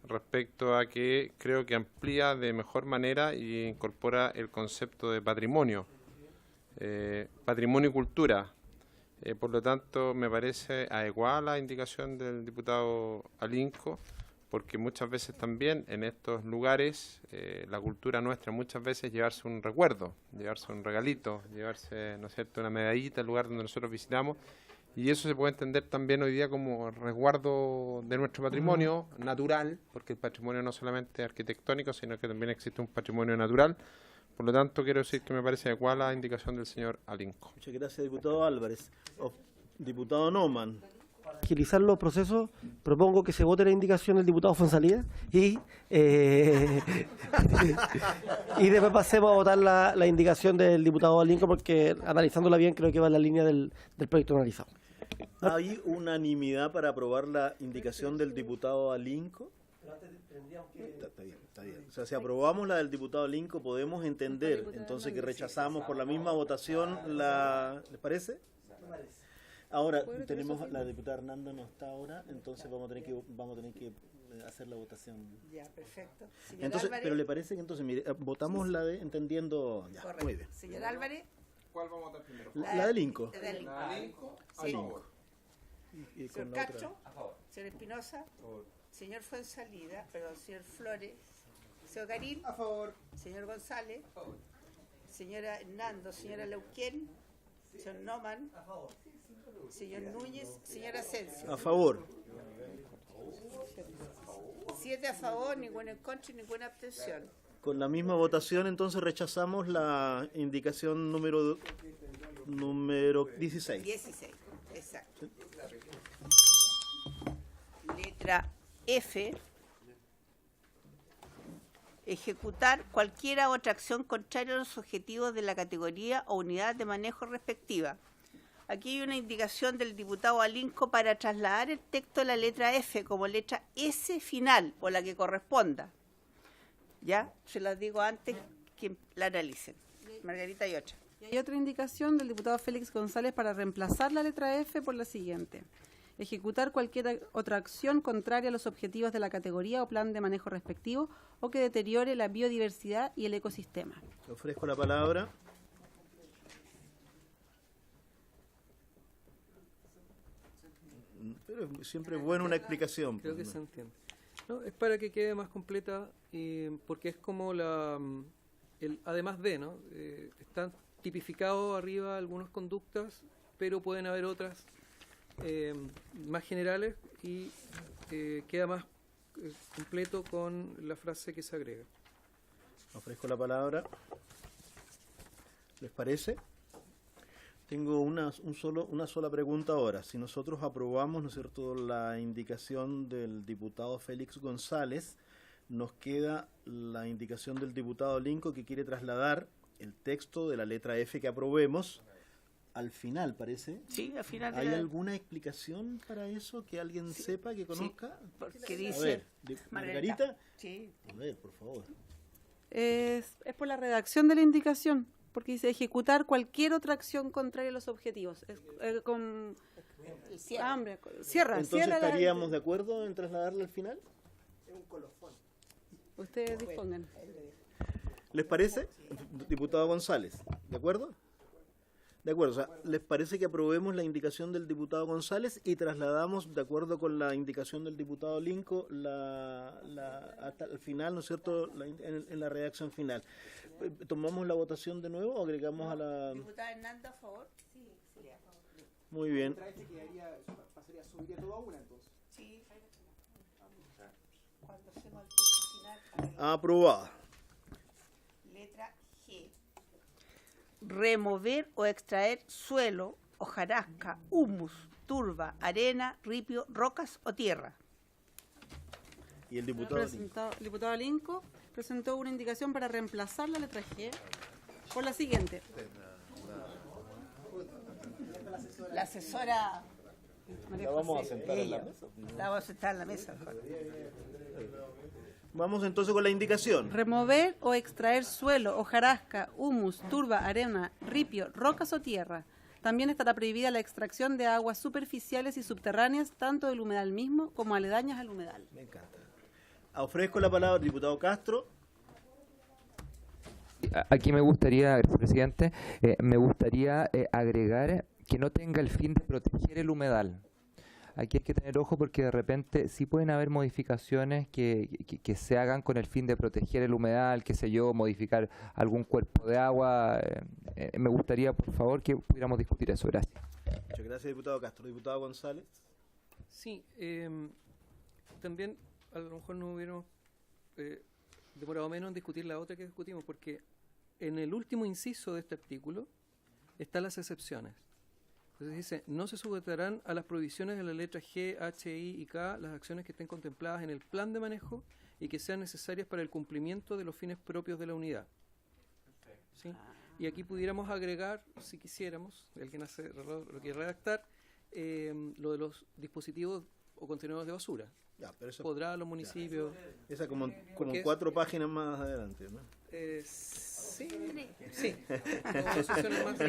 respecto a que creo que amplía de mejor manera y incorpora el concepto de patrimonio, patrimonio y cultura. Por lo tanto, me parece adecuada la indicación del diputado Alinco, porque muchas veces también en estos lugares la cultura nuestra muchas veces llevarse un recuerdo, llevarse un regalito, llevarse, ¿no es cierto?, una medallita al lugar donde nosotros visitamos, y eso se puede entender también hoy día como resguardo de nuestro patrimonio natural, porque el patrimonio no solamente arquitectónico, sino que también existe un patrimonio natural. Por lo tanto, quiero decir que me parece adecuada la indicación del señor Alinco. Muchas gracias, diputado Álvarez. Diputado Noman. Para agilizar los procesos, propongo que se vote la indicación del diputado Fuenzalida y después pasemos a votar la indicación del diputado Alinco, porque analizándola bien creo que va en la línea del proyecto analizado. ¿Hay unanimidad para aprobar la indicación del diputado Alinco? Está bien. O sea, si aprobamos la del diputado Alinco, podemos entender entonces que rechazamos por la misma votación la... ¿Les parece? Ahora, tenemos la diputada Hernanda no está ahora, entonces vamos a tener que hacer la votación. Ya, perfecto. Señor Entonces, Álvarez. pero le parece que entonces, mire, votamos la de entendiendo... Ya, Correcto. muy bien. Señor Álvarez. ¿Cuál vamos a votar primero? La del Inco. La del Inco. La del Inco, a Sí. favor. Y Señor con la otra... Castro. Señor Espinosa. Señor Fuenzalida, perdón, señor Flores. Señor Garín. A favor. Señor González. Señora Hernando. Señora Leuquén. Señor Noman. A favor. Señor Núñez. Señor Asensio. A favor. 7 a favor, ninguno en contra y ninguna abstención. Con la misma votación, entonces rechazamos la indicación número 16. 16, exacto. Letra F. Ejecutar cualquiera otra acción contraria a los objetivos de la categoría o unidad de manejo respectiva. Aquí hay una indicación del diputado Alinco para trasladar el texto de la letra F como letra S final o la que corresponda. Ya, se las digo antes que la analicen. Margarita y otra. Y hay otra indicación del diputado Félix González para reemplazar la letra F por la siguiente: ejecutar cualquier otra acción contraria a los objetivos de la categoría o plan de manejo respectivo o que deteriore la biodiversidad y el ecosistema. Le ofrezco la palabra. Pero siempre es bueno una explicación. Creo que se entiende. No, es para que quede más completa, porque es como además de, ¿no? Están tipificados arriba algunas conductas, pero pueden haber otras más generales y queda más completo con la frase que se agrega. Ofrezco la palabra. ¿Les parece? Tengo una sola pregunta ahora. Si nosotros aprobamos, ¿no es cierto?, la indicación del diputado Félix González, nos queda la indicación del diputado Linco, que quiere trasladar el texto de la letra F que aprobemos al final, ¿parece? Sí, al final. ¿Hay alguna explicación para eso que alguien sepa, que conozca? Sí, porque dice... A ver, Margarita. Sí. A ver, por favor. Es por la redacción de la indicación. porque dice ejecutar cualquier otra acción contraria a los objetivos. Con hambre. Cierra. Entonces, ¿estaríamos de acuerdo en trasladarla al final? Es un colofón. Ustedes dispongan. ¿Les parece? Diputado González, ¿de acuerdo? De acuerdo, o sea, ¿les parece que aprobemos la indicación del diputado González y trasladamos, de acuerdo con la indicación del diputado Linco, hasta el final, ¿no es cierto?, en la redacción final? ¿Tomamos la votación de nuevo o agregamos a la...? Diputada Hernández, a favor. Sí, a favor. Muy bien. Pasaría a subir todo a una, entonces. Sí. Cuando hacemos el texto final. Aprobada. Letra G. Remover o extraer suelo, hojarasca, humus, turba, arena, ripio, rocas o tierra. Y el diputado El diputado Linco presentó una indicación para reemplazar la letra G por la siguiente. La asesora... ¿La vamos a sentar en la mesa? La vamos a sentar en la mesa. Vamos entonces con la indicación. Remover o extraer suelo, hojarasca, humus, turba, arena, ripio, rocas o tierra. También estará prohibida la extracción de aguas superficiales y subterráneas, tanto del humedal mismo como aledañas al humedal. Me encanta. Ofrezco la palabra al diputado Castro. Aquí me gustaría, presidente, me gustaría agregar que no tenga el fin de proteger el humedal. Aquí hay que tener ojo porque de repente sí pueden haber modificaciones que se hagan con el fin de proteger el humedal, qué sé yo, modificar algún cuerpo de agua. Me gustaría, por favor, que pudiéramos discutir eso. Gracias. Muchas gracias, diputado Castro. Diputado González. Sí, también a lo mejor nos hubiéramos demorado menos en discutir la otra que discutimos, porque en el último inciso de este artículo están las excepciones. Entonces dice, no se sujetarán a las prohibiciones de la letra G, H, I y K las acciones que estén contempladas en el plan de manejo y que sean necesarias para el cumplimiento de los fines propios de la unidad. ¿Sí? Y aquí pudiéramos agregar, si quisiéramos, alguien lo quiere redactar, lo de los dispositivos o contenedores de basura. Ya, pero eso, podrá los municipios... Esa como 4 páginas más adelante, ¿no? Sí. Más.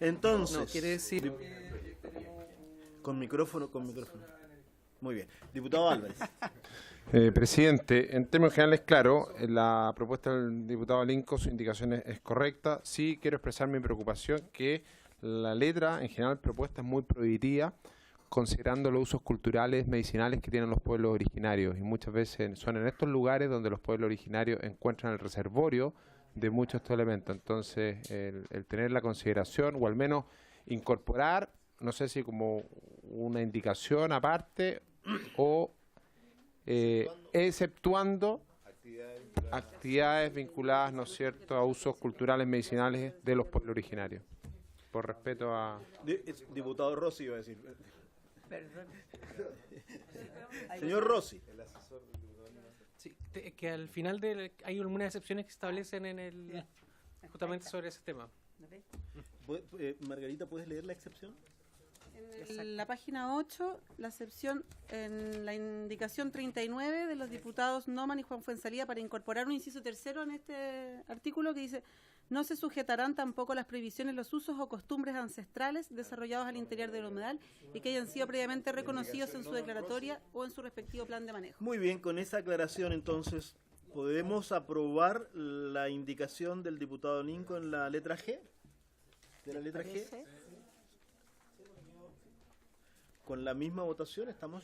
Entonces... No, quiere decir... Con micrófono. Muy bien. Diputado Álvarez. Presidente, en términos generales, claro, la propuesta del diputado Linco, su indicación es correcta. Sí quiero expresar mi preocupación que la letra en general propuesta es muy prohibitiva, considerando los usos culturales, medicinales que tienen los pueblos originarios. Y muchas veces son en estos lugares donde los pueblos originarios encuentran el reservorio de muchos de estos elementos. Entonces, el tener la consideración, o al menos incorporar, no sé si como una indicación aparte, o exceptuando actividades vinculadas, ¿no es cierto?, a usos culturales, medicinales de los pueblos originarios. Por respeto a... Diputado Rossi iba a decir... Perdón. Señor Rossi. Sí, que al final hay algunas excepciones que establecen justamente sobre ese tema. Margarita, ¿puedes leer la excepción? En la página 8, la excepción en la indicación 39 de los diputados Noman y Juan Fuenzalía para incorporar un inciso tercero en este artículo que dice: no se sujetarán tampoco las prohibiciones, los usos o costumbres ancestrales desarrollados al interior del humedal y que hayan sido previamente reconocidos en su declaratoria o en su respectivo plan de manejo. Muy bien, con esa aclaración entonces, ¿podemos aprobar la indicación del diputado Linco en la letra G? ¿De la letra G? ¿Con la misma votación estamos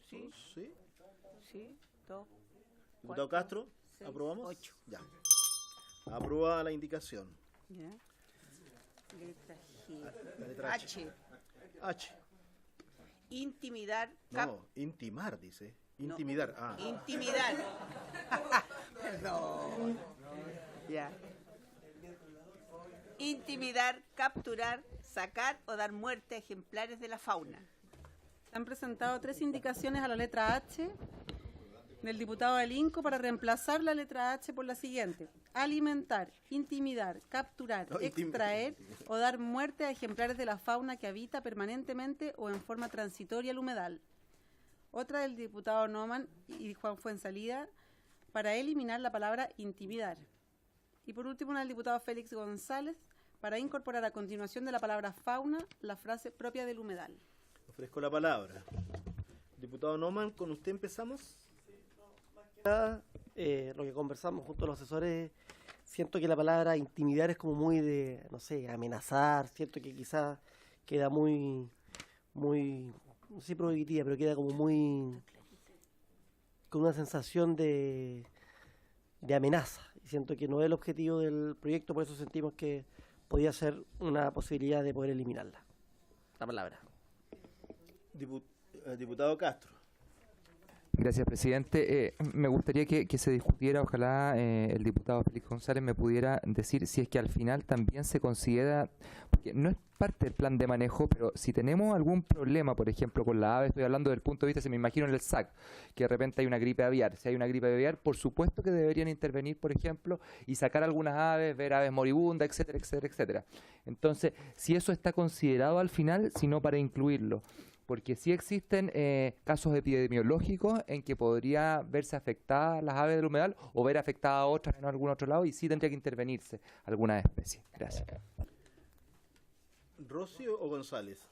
sí. ¿Sí? Sí, 2. Diputado Castro, 6, ¿aprobamos? 8. Ya. Aprobada la indicación. Ya. Letra G. La letra H. H. Intimidar. No, intimar, dice. Intimidar. No. Intimidar. Perdón. Ya. Intimidar, capturar, sacar o dar muerte a ejemplares de la fauna. Han presentado 3 indicaciones a la letra H del diputado Linco para reemplazar la letra H por la siguiente: alimentar, intimidar, capturar, extraer o dar muerte a ejemplares de la fauna que habita permanentemente o en forma transitoria el humedal. Otra del diputado Noman y Juan Fuenzalía para eliminar la palabra intimidar. Y por último, una del diputado Félix González, para incorporar a continuación de la palabra fauna la frase propia del humedal. Ofrezco la palabra. Diputado Neumann, con usted empezamos. Lo que conversamos junto a los asesores, siento que la palabra intimidar es como muy de, no sé, amenazar, siento que quizás queda muy, no sé, prohibitiva, pero queda como muy, con una sensación de amenaza. Y siento que no es el objetivo del proyecto, por eso sentimos que podía ser una posibilidad de poder eliminarla. La palabra. Diputado Castro. Gracias, presidente. Me gustaría que se discutiera, ojalá el diputado Félix González me pudiera decir si es que al final también se considera, porque no es parte del plan de manejo, pero si tenemos algún problema, por ejemplo, con la ave, estoy hablando del punto de vista, se me imagino en el SAC, que de repente hay una gripe aviar. Si hay una gripe aviar, por supuesto que deberían intervenir, por ejemplo, y sacar algunas aves, ver aves moribundas, etcétera, etcétera, etcétera. Entonces, si eso está considerado al final, sino para incluirlo. Porque sí existen casos epidemiológicos en que podría verse afectadas las aves del humedal o ver afectadas a otras en algún otro lado y sí tendría que intervenirse alguna especie. Gracias. ¿Rocío o González?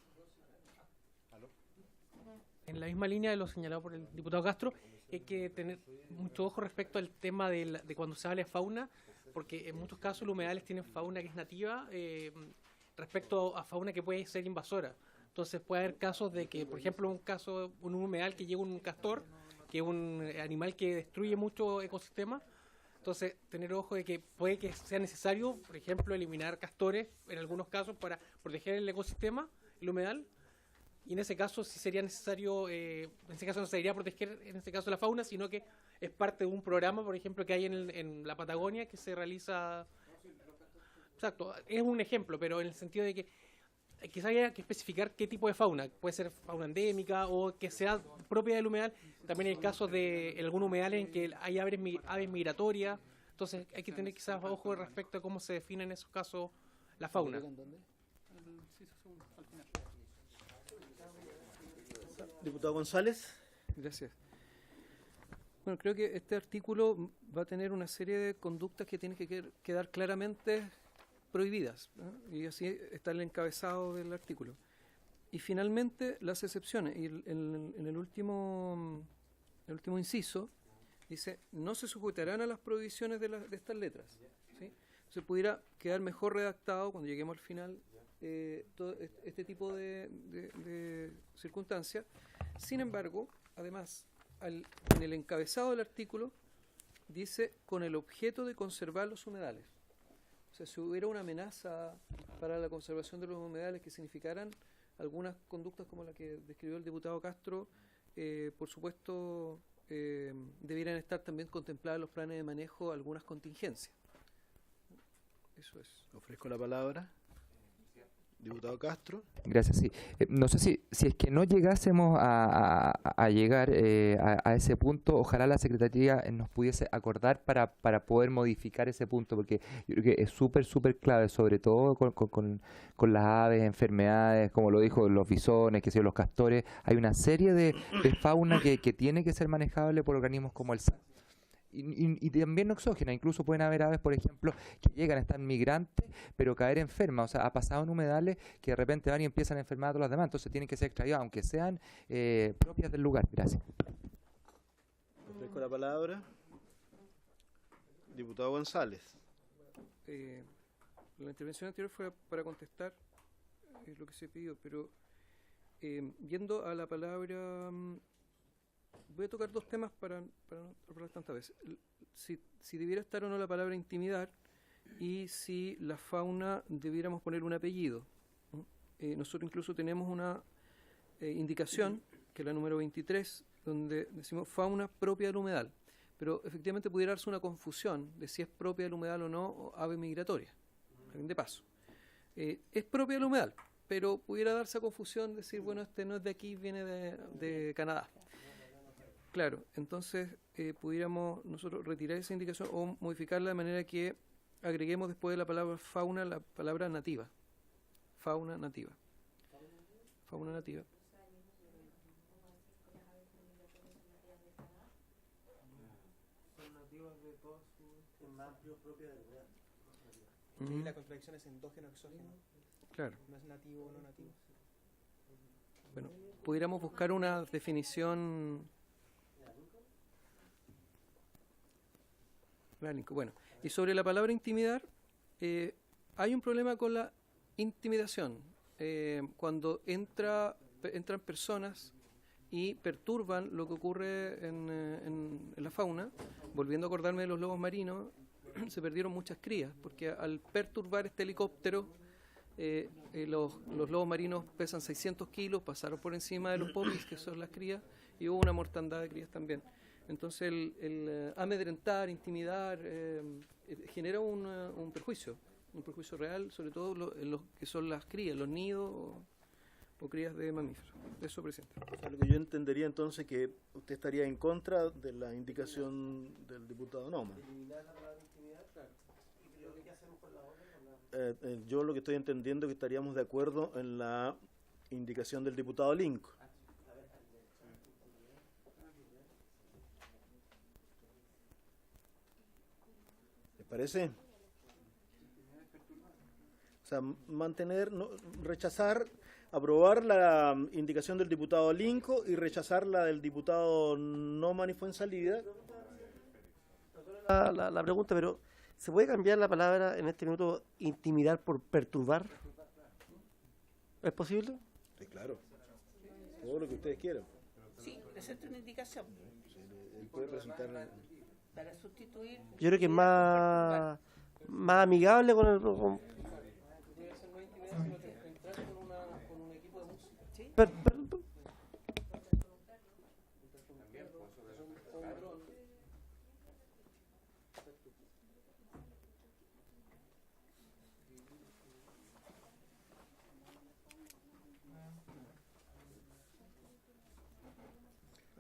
En la misma línea de lo señalado por el diputado Castro, hay que tener mucho ojo respecto al tema de cuando se habla de fauna, porque en muchos casos los humedales tienen fauna que es nativa respecto a fauna que puede ser invasora. Entonces puede haber casos de que, por ejemplo, un humedal que llega un castor, que es un animal que destruye mucho ecosistemas. Entonces, tener ojo de que puede que sea necesario, por ejemplo, eliminar castores en algunos casos para proteger el ecosistema, el humedal. Y en ese caso sí sería necesario, en ese caso no se debería proteger, en este caso la fauna, sino que es parte de un programa, por ejemplo, que hay en la Patagonia que se realiza. Exacto, es un ejemplo, pero en el sentido de que quizás haya que especificar qué tipo de fauna, puede ser fauna endémica o que sea propia del humedal. También hay el caso de algún humedal en que hay aves migratorias, entonces hay que tener quizás ojo respecto a cómo se define en esos casos la fauna. Diputado González. Gracias. Bueno, creo que este artículo va a tener una serie de conductas que tienen que quedar claramente prohibidas, ¿no? Y así está el encabezado del artículo. Y finalmente las excepciones. Y en el último inciso dice, no se sujetarán a las prohibiciones de estas letras, ¿sí? Se pudiera quedar mejor redactado cuando lleguemos al final todo este tipo de circunstancias. Sin embargo, además, en el encabezado del artículo dice con el objeto de conservar los humedales. O sea, si hubiera una amenaza para la conservación de los humedales que significaran algunas conductas como la que describió el diputado Castro, por supuesto, debieran estar también contempladas en los planes de manejo algunas contingencias. Eso es. Ofrezco la palabra. Diputado Castro. Gracias, sí. No sé si es que no llegásemos a llegar a ese punto, ojalá la Secretaría nos pudiese acordar para poder modificar ese punto, porque yo creo que es súper clave, sobre todo con las aves, enfermedades, como lo dijo, los bisones, que sé yo, los castores. Hay una serie de fauna que tiene que ser manejable por organismos como el SAC. Y también no exógena, incluso pueden haber aves, por ejemplo, que llegan a estar migrantes, pero caer enfermas. O sea, ha pasado en humedales que de repente van y empiezan a enfermar a todas las demás, entonces tienen que ser extraídas, aunque sean propias del lugar. Gracias. Ofrezco la palabra. Diputado González. La intervención anterior fue para contestar lo que se pidió, pero yendo a la palabra... voy a tocar dos temas para no hablar tantas veces. Si debiera estar o no la palabra intimidar y si la fauna debiéramos poner un apellido. Nosotros incluso tenemos una indicación, que es la número 23, donde decimos fauna propia del humedal. Pero efectivamente pudiera darse una confusión de si es propia del humedal o no, o ave migratoria, de paso. Es propia del humedal, pero pudiera darse a confusión, decir, bueno, este no es de aquí, viene de Canadá. Claro, entonces pudiéramos nosotros retirar esa indicación o modificarla de manera que agreguemos después de la palabra fauna la palabra nativa. Fauna nativa. Fauna nativa. Son nativas de todas sus... Es más amplio propia del lugar. Ujú. Y la contradicción es endógeno exógeno. Claro. No es nativo o no nativo. Bueno, pudiéramos buscar una definición. Bueno, y sobre la palabra intimidar, hay un problema con la intimidación. Cuando entran personas y perturban lo que ocurre en la fauna, volviendo a acordarme de los lobos marinos, se perdieron muchas crías, porque al perturbar este helicóptero, los lobos marinos pesan 600 kilos, pasaron por encima de los popis, que son las crías, y hubo una mortandad de crías también. Entonces el amedrentar, intimidar, genera un perjuicio real, sobre todo en los que son las crías, los nidos o crías de mamíferos. Eso, presidente. O sea, lo que yo entendería entonces que usted estaría en contra de la indicación del diputado Naumann. Yo lo que estoy entendiendo es que estaríamos de acuerdo en la indicación del diputado Linco. ¿Les parece? O sea, mantener, no, rechazar, aprobar la indicación del diputado Linco y rechazar la del diputado Naumann y Fuenzalida. La pregunta, pero ¿se puede cambiar la palabra en este minuto intimidar por perturbar? ¿Es posible? Sí, claro. Todo lo que ustedes quieran. Sí, presenta una indicación. Él puede presentar. Para sustituir. Yo creo que es más amigable con el...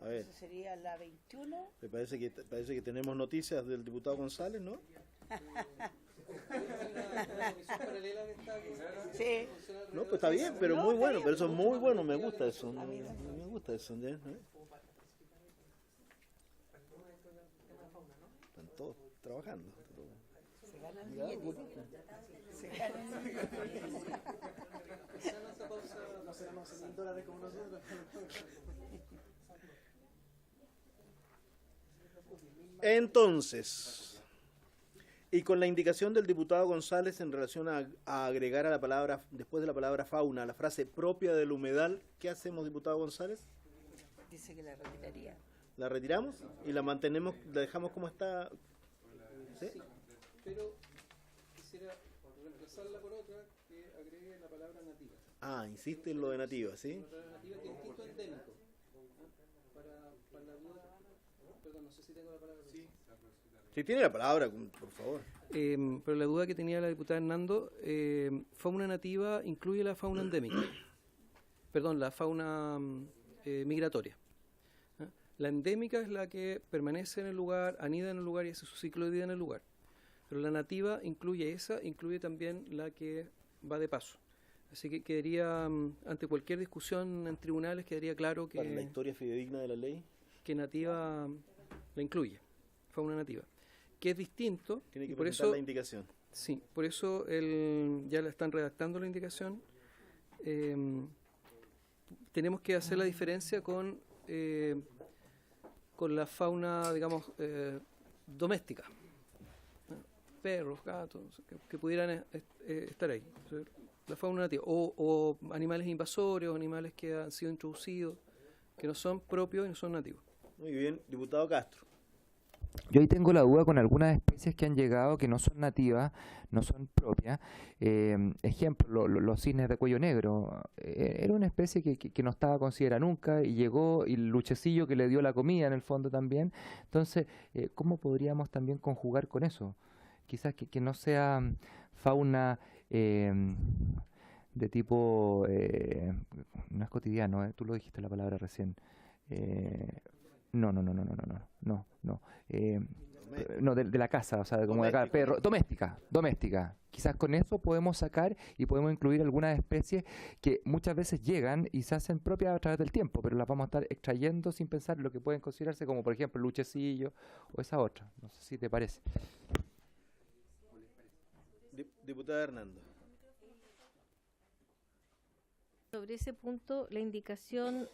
A ver. Eso sería la 21. Me parece que tenemos noticias del diputado González, ¿no? Sí. No, pues está bien, pero muy bueno, pero eso es muy bueno, me gusta eso. Me gusta eso, ¿ya? Están todos trabajando. Se ganan billetes. Se ganan billetes. No seremos $1,000 como nosotros. Entonces, y con la indicación del diputado González en relación a agregar a la palabra, después de la palabra fauna, la frase propia del humedal, ¿qué hacemos, diputado González? Dice que la retiraría. ¿La retiramos y la mantenemos, la dejamos como está? ¿Sí? Sí, pero quisiera reemplazarla por otra que agregue la palabra nativa. Ah, insiste en lo de nativa, ¿sí? La palabra nativa que es distinto a endémico. Para la duda, perdón, no sé si tengo la palabra. Sí, tiene la palabra, por favor. Pero la duda que tenía la diputada Hernando, fauna nativa incluye la fauna endémica. Perdón, la fauna migratoria. La endémica es la que permanece en el lugar, anida en el lugar y hace su ciclo de vida en el lugar. Pero la nativa incluye también la que va de paso. Así que quedaría, ante cualquier discusión en tribunales, quedaría claro que... Para la historia fidedigna de la ley. Que nativa la incluye, fauna nativa. Que es distinto. Tiene que por presentar eso, la indicación. Sí, por eso ya la están redactando la indicación. Tenemos que hacer la diferencia con la fauna, digamos, doméstica. Perros, gatos, que pudieran estar ahí. La fauna nativa. O animales invasores, o animales que han sido introducidos, que no son propios y no son nativos. Muy bien, diputado Castro. Yo ahí tengo la duda con algunas especies que han llegado que no son nativas, no son propias. Ejemplo, los cisnes de cuello negro. Era una especie que no estaba considerada nunca y llegó, y el luchecillo que le dio la comida en el fondo también. Entonces, ¿cómo podríamos también conjugar con eso? Quizás que no sea fauna de tipo, no es cotidiano, tú lo dijiste la palabra recién. No, de la casa, o sea, como de acá, perro, doméstica. Quizás con eso podemos sacar y podemos incluir algunas especies que muchas veces llegan y se hacen propias a través del tiempo, pero las vamos a estar extrayendo sin pensar en lo que pueden considerarse como, por ejemplo, el luchecillo o esa otra. No sé si te parece. Diputada Hernando. Sobre ese punto, la indicación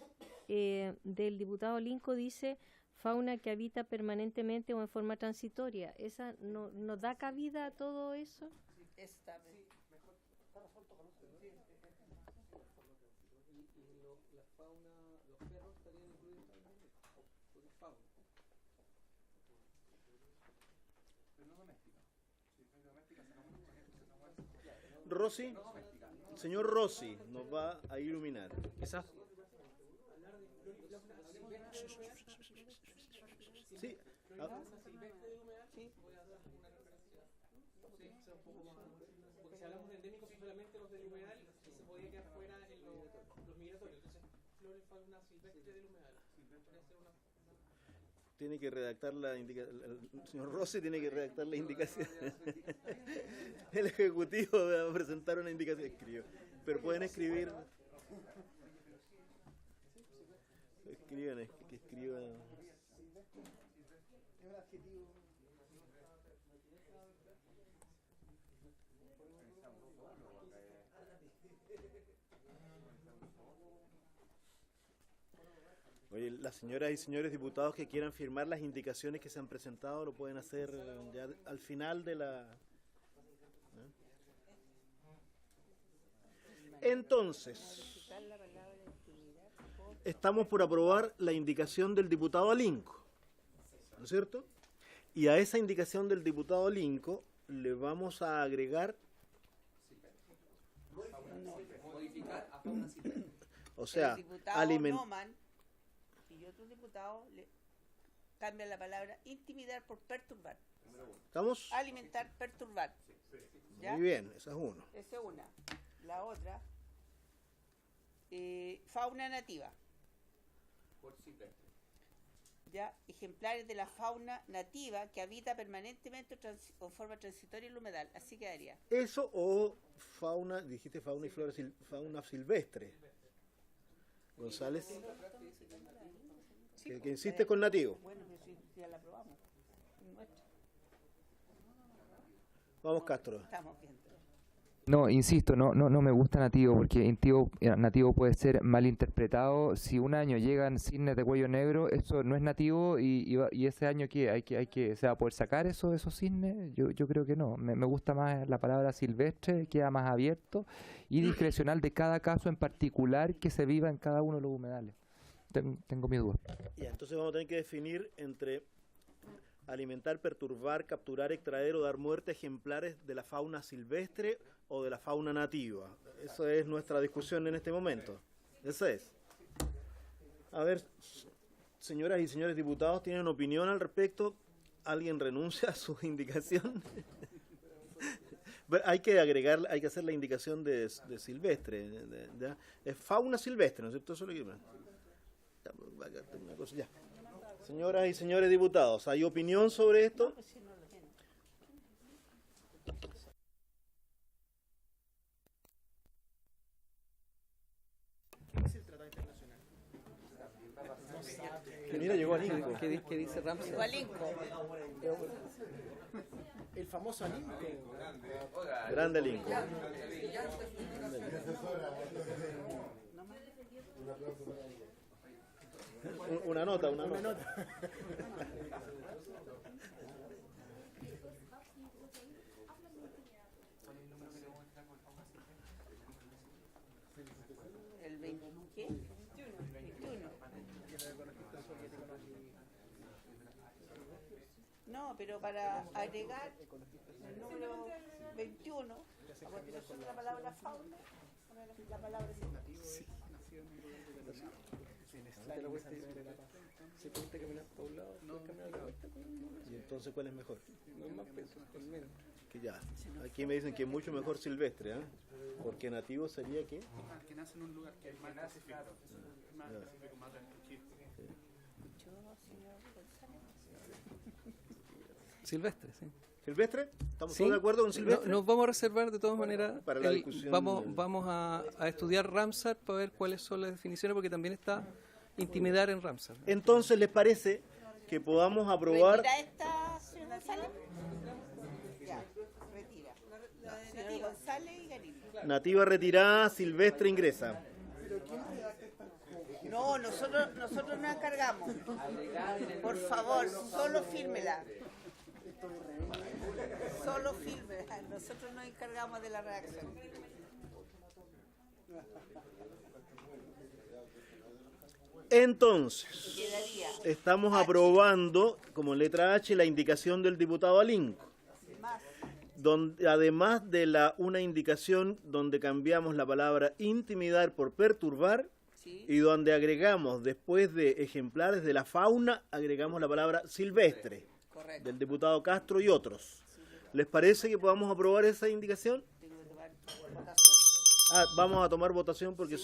del diputado Linco dice fauna que habita permanentemente o en forma transitoria. ¿Esa no da cabida a todo eso? Está bien. La fauna, los perros estarían incluidos también, porque es fauna. Pero no doméstica. Si es doméstica, sacamos los conejos, sacamos Rossi, el señor Rossi nos va a iluminar. Quizás. Sí. Porque si hablamos de endémicos, solamente los del humedal, y se podría quedar fuera en los migratorios. Entonces, flora y fauna silvestre del humedal. Tiene que redactar la indicación. El señor Rossi tiene que redactar la indicación. El ejecutivo va a presentar una indicación. Escribió. Pero pueden escribir. Escriban, que escriban. Es un adjetivo. Oye, las señoras y señores diputados que quieran firmar las indicaciones que se han presentado lo pueden hacer ya al final de la... Entonces, estamos por aprobar la indicación del diputado Alinco, ¿no es cierto? Y a esa indicación del diputado Alinco le vamos a agregar... Modificar a fauna silvestre. O sea, Noman y otros diputados le cambian la palabra intimidar por perturbar. ¿Estamos? Alimentar, perturbar. ¿Ya? Muy bien, esa es uno. Esa es una. La otra, fauna nativa. Por silvestre. ¿Ya? Ejemplares de la fauna nativa que habita permanentemente o en forma transitoria en el humedal. Así quedaría. Eso o fauna, dijiste fauna y flora, fauna silvestre. González, que insiste con nativo. Bueno, pues sí, ya la aprobamos. Nuestra. Vamos, Castro. Estamos viendo. No, insisto, no me gusta nativo, porque nativo puede ser malinterpretado. Si un año llegan cisnes de cuello negro, eso no es nativo, y ese año ¿qué? ¿Se va a poder sacar esos cisnes? Yo creo que no. Me gusta más la palabra silvestre, queda más abierto y discrecional de cada caso en particular que se viva en cada uno de los humedales. Tengo mi duda. Ya, entonces vamos a tener que definir entre alimentar, perturbar, capturar, extraer o dar muerte a ejemplares de la fauna silvestre o de la fauna nativa. Esa es nuestra discusión en este momento. Esa es. A ver, señoras y señores diputados, ¿tienen opinión al respecto? ¿Alguien renuncia a su indicación? Hay que agregar, hay que hacer la indicación de silvestre. Es fauna silvestre, ¿no es cierto? Eso es lo que... Una cosa, ya. Señoras y señores diputados, ¿hay opinión sobre esto? Es el tratado internacional. Mira, llegó Alinco. ¿Qué dice Ramsey? Llegó Alinco. El famoso Alinco. Grande Alinco. Una nota. El 20, ¿qué? 21. No, pero para agregar el número 21, a continuación de la palabra fauna, la palabra Sí. Se cuenta caminar para un lado, no caminar a la vuelta. ¿Y entonces cuál es mejor? No es más peso, es menos. Que ya. Aquí me dicen que es mucho mejor silvestre, ¿eh? Porque nativo sería que... Que nace en un lugar que es más específico. Más específico, más tranquilo. Silvestre, sí. ¿Silvestre? ¿Estamos Sí. todos de acuerdo con silvestre? Nos vamos a reservar de todas maneras. Para la discusión Vamos a estudiar Ramsar para ver cuáles son las definiciones, porque también está intimidar en Ramsar. Entonces, ¿les parece que podamos aprobar... ¿Retira esta, señora González? Ya, retira. La González y Garín. Nativa retirada, Silvestre ingresa. No, nosotros nos encargamos. Por favor, solo fírmela. Solo fírmela. Nosotros nos encargamos de la redacción. Entonces, Quedaría estamos aprobando como letra H la indicación del diputado Alinco, donde, además de una indicación donde cambiamos la palabra intimidar por perturbar, y donde agregamos, después de ejemplares de la fauna, agregamos la palabra silvestre, del diputado Castro y otros. ¿Les parece que podamos aprobar esa indicación? Vamos a tomar votación porque...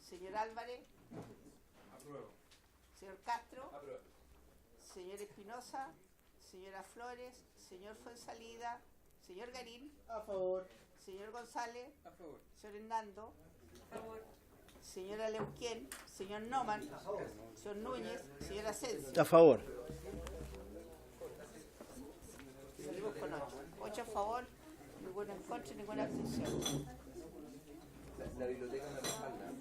Señor Álvarez. Apruebo. Señor Castro. Apruebo. Señor Espinosa. Señora Flores. Señor Fuensalida. Señor Garín. A favor. Señor González. A favor. Señor Hernando. A favor. Señora Leuquén. Señor Noman. A favor. Señor Núñez. Señora Asensio. A favor. Salimos con 8. 8 a favor. Ninguno en contra y ninguna abstención. La biblioteca me respalda.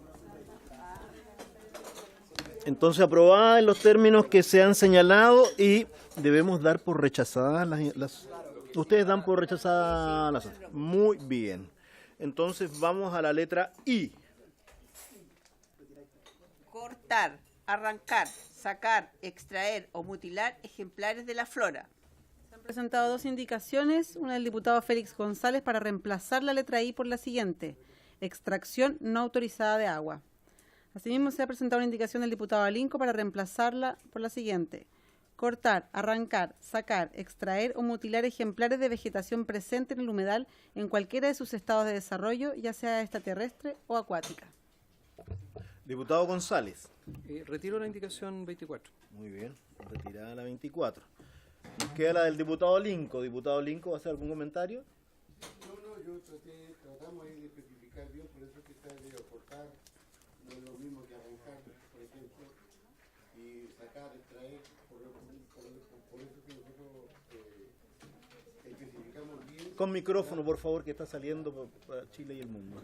Entonces, aprobada en los términos que se han señalado y debemos dar por rechazadas las... Ustedes dan por rechazadas las otras. Muy bien. Entonces, vamos a la letra I. Cortar, arrancar, sacar, extraer o mutilar ejemplares de la flora. Se han presentado dos indicaciones, una del diputado Félix González para reemplazar la letra I por la siguiente: extracción no autorizada de agua. Asimismo, se ha presentado una indicación del diputado Alinco para reemplazarla por la siguiente: cortar, arrancar, sacar, extraer o mutilar ejemplares de vegetación presente en el humedal en cualquiera de sus estados de desarrollo, ya sea esta terrestre o acuática. Diputado González. Retiro la indicación 24. Muy bien, retirada la 24. Nos queda la del diputado Alinco. Diputado Alinco, ¿va a hacer algún comentario? No, yo tratamos ahí de especificar bien, por eso que está de cortar, no es lo mismo que arrancar, por ejemplo, y sacar, extraer, por eso que nosotros especificamos bien. Con micrófono, por favor, que está saliendo para Chile y el mundo.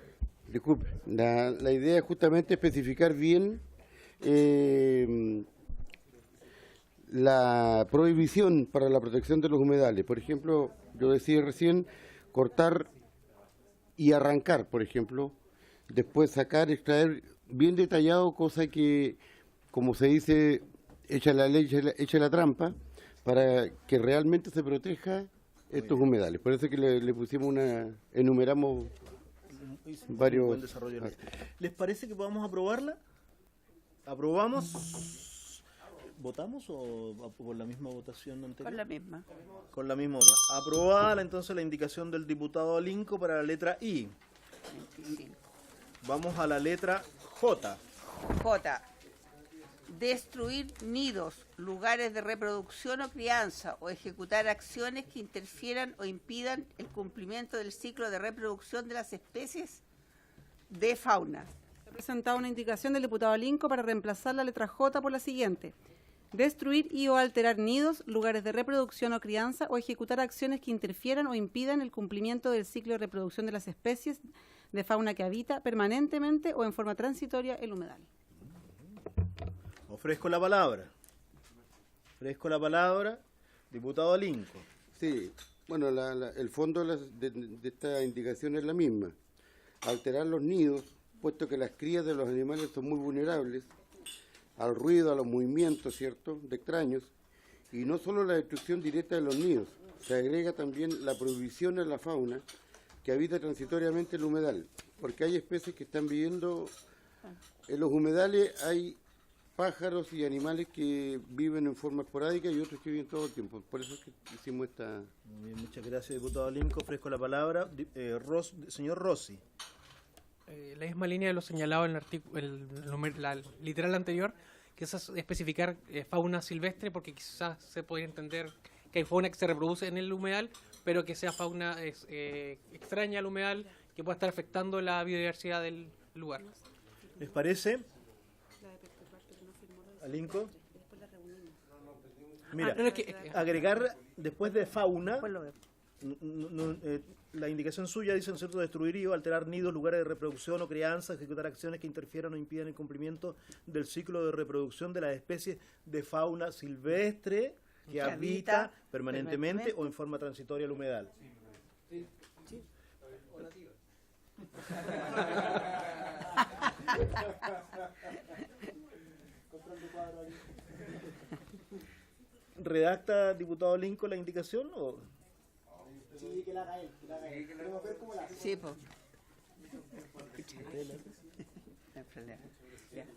Disculpe, la idea es justamente especificar bien la prohibición para la protección de los humedales. Por ejemplo, yo decía recién, cortar y arrancar, por ejemplo, después sacar, extraer, bien detallado, cosa que, como se dice, echa la ley, echa la trampa, para que realmente se proteja estos humedales. Por eso que le pusimos enumeramos varios... Buen desarrollo. ¿Les parece que podamos aprobarla? ¿Aprobamos? ¿Votamos o por la misma votación anterior? Con la misma. Con la misma vota. Aprobada entonces la indicación del diputado Alinco para la letra I. 25. Vamos a la letra J. J. Destruir nidos, lugares de reproducción o crianza, o ejecutar acciones que interfieran o impidan el cumplimiento del ciclo de reproducción de las especies de fauna. Se ha presentado una indicación del diputado Alinco para reemplazar la letra J por la siguiente: destruir y o alterar nidos, lugares de reproducción o crianza, o ejecutar acciones que interfieran o impidan el cumplimiento del ciclo de reproducción de las especies de fauna que habita permanentemente o en forma transitoria el humedal. Ofrezco la palabra. Diputado Alinco. Sí, bueno, el fondo de esta indicación es la misma. Alterar los nidos, puesto que las crías de los animales son muy vulnerables al ruido, a los movimientos, ¿cierto?, de extraños, y no solo la destrucción directa de los nidos, se agrega también la prohibición a la fauna que habita transitoriamente el humedal, porque hay especies que están viviendo en los humedales, hay pájaros y animales que viven en forma esporádica y otros que viven todo el tiempo. Por eso es que hicimos esta... Muy bien, muchas gracias, diputado Alinco. Ofrezco la palabra. Señor Rossi. La misma línea de lo señalado en el artículo, la literal anterior, que es especificar fauna silvestre, porque quizás se podría entender que hay fauna que se reproduce en el humedal, pero que sea fauna extraña al humedal, que pueda estar afectando la biodiversidad del lugar. ¿Les parece? Alinco. Mira, agregar después de fauna, La indicación suya dice, ¿no es cierto?, destruir o alterar nidos, lugares de reproducción o crianza, ejecutar acciones que interfieran o impidan el cumplimiento del ciclo de reproducción de las especies de fauna silvestre que habita permanentemente o en forma transitoria el humedal. Sí. ¿Redacta, diputado Lincoln, la indicación? ¿O? Sí, que la haga él. Queremos ver cómo la hace. Sí, pues.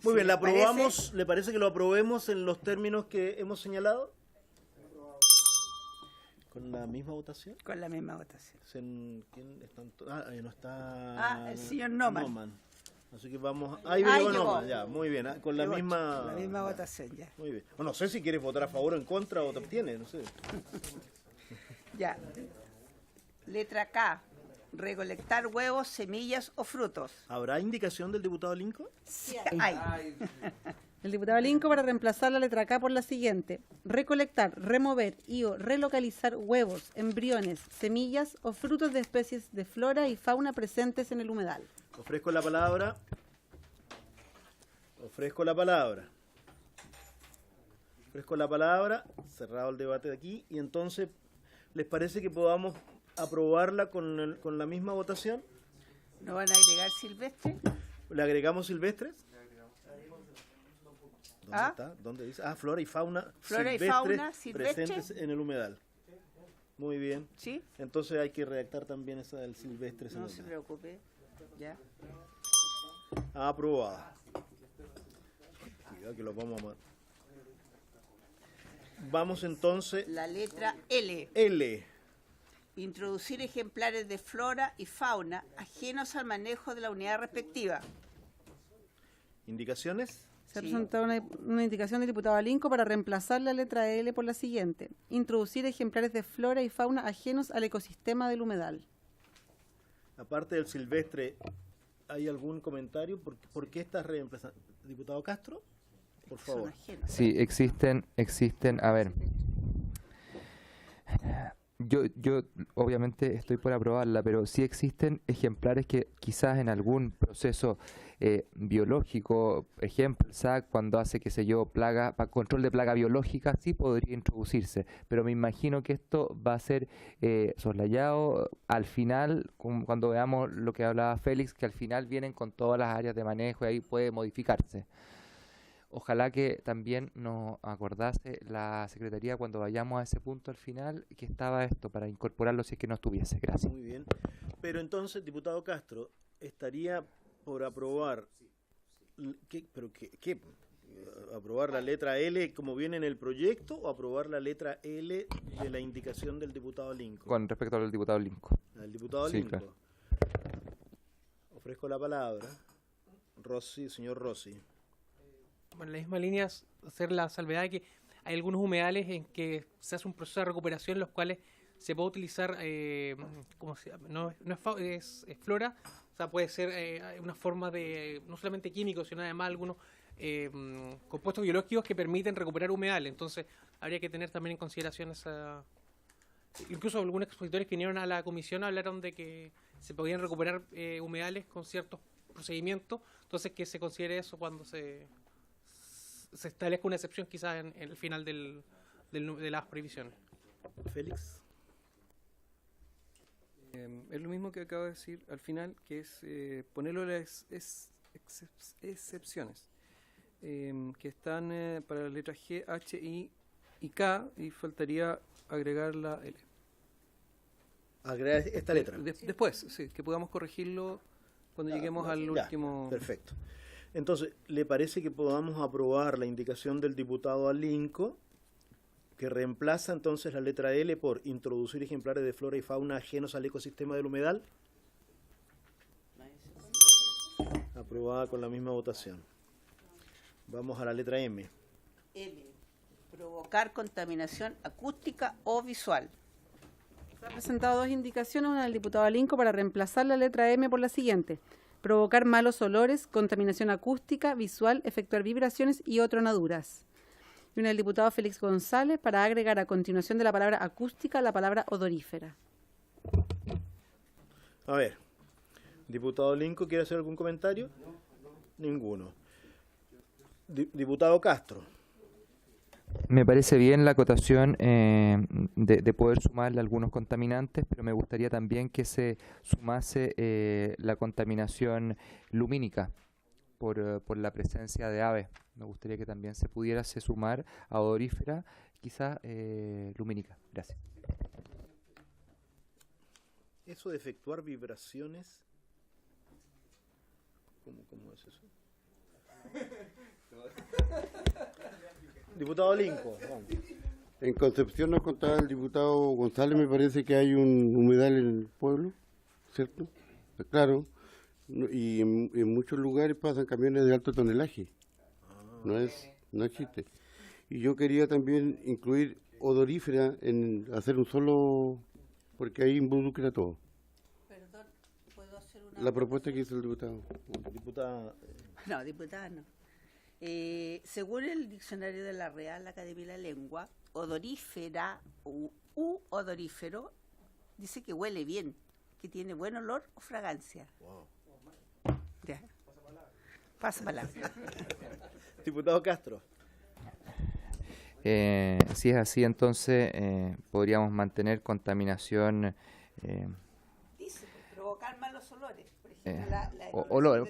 Muy bien, ¿la aprobamos? ¿Le parece que lo aprobemos en los términos que hemos señalado? ¿Con la misma votación? Con la misma votación. ¿Quién está? No está. El señor Noman. Así que vamos. Ahí llegó llegó. Noman, ya, muy bien. Con la misma. La misma votación, ya. Muy bien. No sé si quieres votar a favor o en contra o te obtienes, no sé. Ya. Letra K. Recolectar huevos, semillas o frutos. ¿Habrá indicación del diputado Lincoln? Sí, hay. El diputado Lincoln para reemplazar la letra K por la siguiente. Recolectar, remover y o relocalizar huevos, embriones, semillas o frutos de especies de flora y fauna presentes en el humedal. Ofrezco la palabra. Ofrezco la palabra. Cerrado el debate de aquí. Y entonces, ¿les parece que podamos aprobarla con la misma votación? ¿No van a agregar silvestre? ¿Le agregamos silvestres? ¿Dónde está? ¿Dónde dice? Flora y fauna silvestres presentes en el humedal. Muy bien. ¿Sí? Entonces hay que redactar también esa del silvestre. No se preocupe. Ya. Aprobada. Cuidado que lo vamos a... Vamos entonces... La letra L. L. Introducir ejemplares de flora y fauna ajenos al manejo de la unidad respectiva. ¿Indicaciones? Se ha presentado una indicación del diputado Lincoln para reemplazar la letra L por la siguiente. Introducir ejemplares de flora y fauna ajenos al ecosistema del humedal. Aparte del silvestre, ¿hay algún comentario? ¿Por qué estás reemplazando? ¿Diputado Castro? Por favor. Sí, existen, a ver... Yo obviamente estoy por aprobarla, pero sí existen ejemplares que quizás en algún proceso biológico, ejemplo, el SAC cuando hace, qué sé yo, plaga, para control de plaga biológica, sí podría introducirse, pero me imagino que esto va a ser soslayado al final, cuando veamos lo que hablaba Félix, que al final vienen con todas las áreas de manejo y ahí puede modificarse. Ojalá que también nos acordase la Secretaría cuando vayamos a ese punto al final que estaba esto para incorporarlo si es que no estuviese. Gracias. Muy bien. Pero entonces, diputado Castro, ¿estaría por aprobar ¿qué? ¿Aprobar la letra L como viene en el proyecto o aprobar la letra L de la indicación del diputado Lincoln? Con respecto al diputado Lincoln. Al diputado Sí, Lincoln. claro. Ofrezco la palabra. Señor Rossi. Bueno, en la misma línea hacer la salvedad de que hay algunos humedales en que se hace un proceso de recuperación en los cuales se puede utilizar, ¿cómo se llama? No es flora, o sea, puede ser una forma de, no solamente químicos, sino además algunos compuestos biológicos que permiten recuperar humedales. Entonces, habría que tener también en consideración esa... Incluso algunos expositores que vinieron a la comisión hablaron de que se podían recuperar humedales con ciertos procedimientos, entonces que se considere eso cuando se establezca una excepción quizás en el final de las prohibiciones. Félix. Es lo mismo que acabo de decir al final, que es ponerlo las excepciones, que están para la letra G, H, I y K, y faltaría agregar la L. Agregar esta letra. Después, sí, que podamos corregirlo cuando lleguemos al último... Perfecto. Entonces, ¿le parece que podamos aprobar la indicación del diputado Lincoln, que reemplaza entonces la letra L por introducir ejemplares de flora y fauna ajenos al ecosistema del humedal? Aprobada con la misma votación. Vamos a la letra M. M. Provocar contaminación acústica o visual. Se han presentado dos indicaciones, una del diputado Lincoln para reemplazar la letra M por la siguiente. Provocar malos olores, contaminación acústica, visual, efectuar vibraciones y o tronaduras. Y una del diputado Félix González para agregar a continuación de la palabra acústica la palabra odorífera. A ver, diputado Linco, ¿quiere hacer algún comentario? Ninguno. Diputado Castro. Me parece bien la acotación de poder sumarle algunos contaminantes, pero me gustaría también que se sumase la contaminación lumínica por la presencia de aves. Me gustaría que también se pudiera sumar a odorífera, quizás lumínica. Gracias. Eso de efectuar vibraciones, ¿cómo es eso? Diputado Linco. Vamos. En Concepción nos contaba el diputado González, me parece que hay un humedal en el pueblo, ¿cierto? Claro, y en muchos lugares pasan camiones de alto tonelaje, no existe. Y yo quería también incluir odorífera en hacer un solo, porque ahí involucra todo. Perdón, ¿puedo hacer una...? La propuesta que hizo el diputado. Diputada... No, diputada no. Según el diccionario de la Real Academia de la Lengua, odorífera u odorífero dice que huele bien, que tiene buen olor o fragancia. Wow. Ya. Pasa palabra. Diputado Castro. Si es así, entonces podríamos mantener contaminación. Dice, provocar malos olores. Por ejemplo, Olor,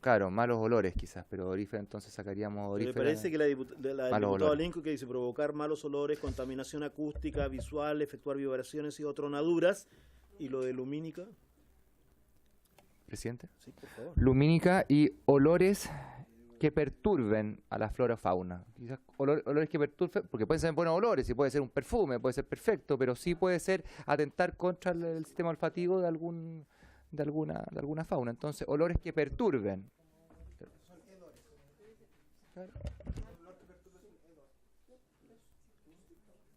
claro, malos olores quizás, pero odorífera, entonces sacaríamos odorífera. Me parece que la diputado olores. Linco, que dice provocar malos olores, contaminación acústica, visual, efectuar vibraciones y tronaduras, y lo de lumínica. Presidente. Sí, por favor. Lumínica y olores que perturben a la flora o fauna. Quizás olores que perturben, porque pueden ser buenos olores, y puede ser un perfume, puede ser perfecto, pero sí puede ser atentar contra el sistema olfativo de alguna fauna. Entonces, olores que perturben.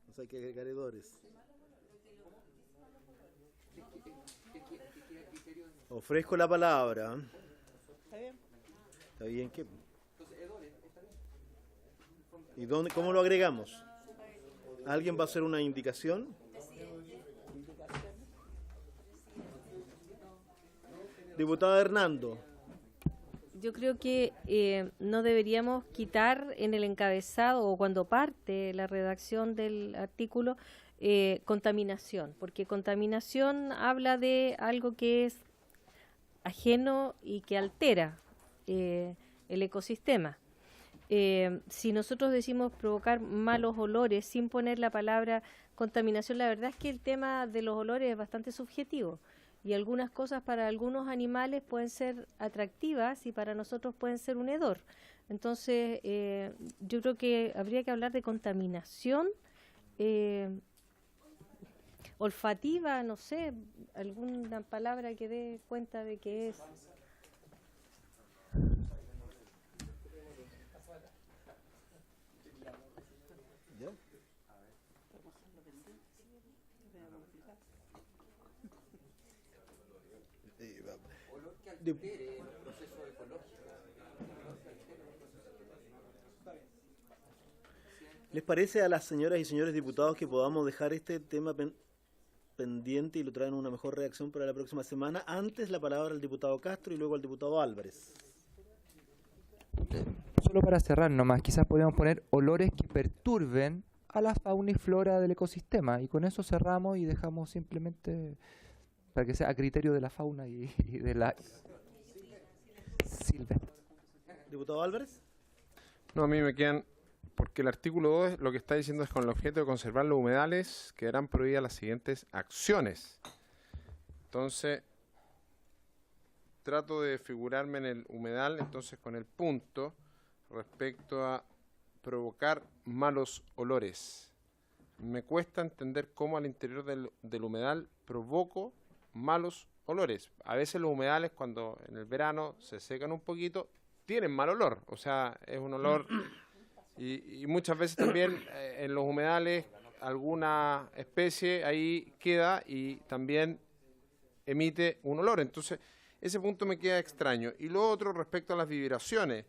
O sea, hay que agregar hedores. Ofrezco la palabra. ¿Está bien? ¿Está bien qué? ¿Y cómo lo agregamos? ¿Alguien va a hacer una indicación? Diputada Hernando. Yo creo que no deberíamos quitar en el encabezado o cuando parte la redacción del artículo contaminación, porque contaminación habla de algo que es ajeno y que altera el ecosistema. Si nosotros decimos provocar malos olores sin poner la palabra contaminación, la verdad es que el tema de los olores es bastante subjetivo. Y algunas cosas para algunos animales pueden ser atractivas y para nosotros pueden ser un hedor. Entonces, yo creo que habría que hablar de contaminación olfativa, no sé, alguna palabra que dé cuenta de que es. ¿Les parece a las señoras y señores diputados que podamos dejar este tema pendiente y lo traen una mejor reacción para la próxima semana? Antes la palabra al diputado Castro y luego al diputado Álvarez. Solo para cerrar nomás, quizás podríamos poner olores que perturben a la fauna y flora del ecosistema, y con eso cerramos y dejamos simplemente para que sea a criterio de la fauna y de la silvestre. ¿Diputado Álvarez? No, a mí me quedan, porque el artículo 2 lo que está diciendo es con el objeto de conservar los humedales quedarán prohibidas las siguientes acciones. Entonces, trato de figurarme en el humedal, entonces con el punto respecto a provocar malos olores. Me cuesta entender cómo al interior del humedal provoco malos olores. A veces los humedales, cuando en el verano se secan un poquito, tienen mal olor. O sea, es un olor... Y muchas veces también en los humedales alguna especie ahí queda y también emite un olor. Entonces, ese punto me queda extraño. Y lo otro respecto a las vibraciones,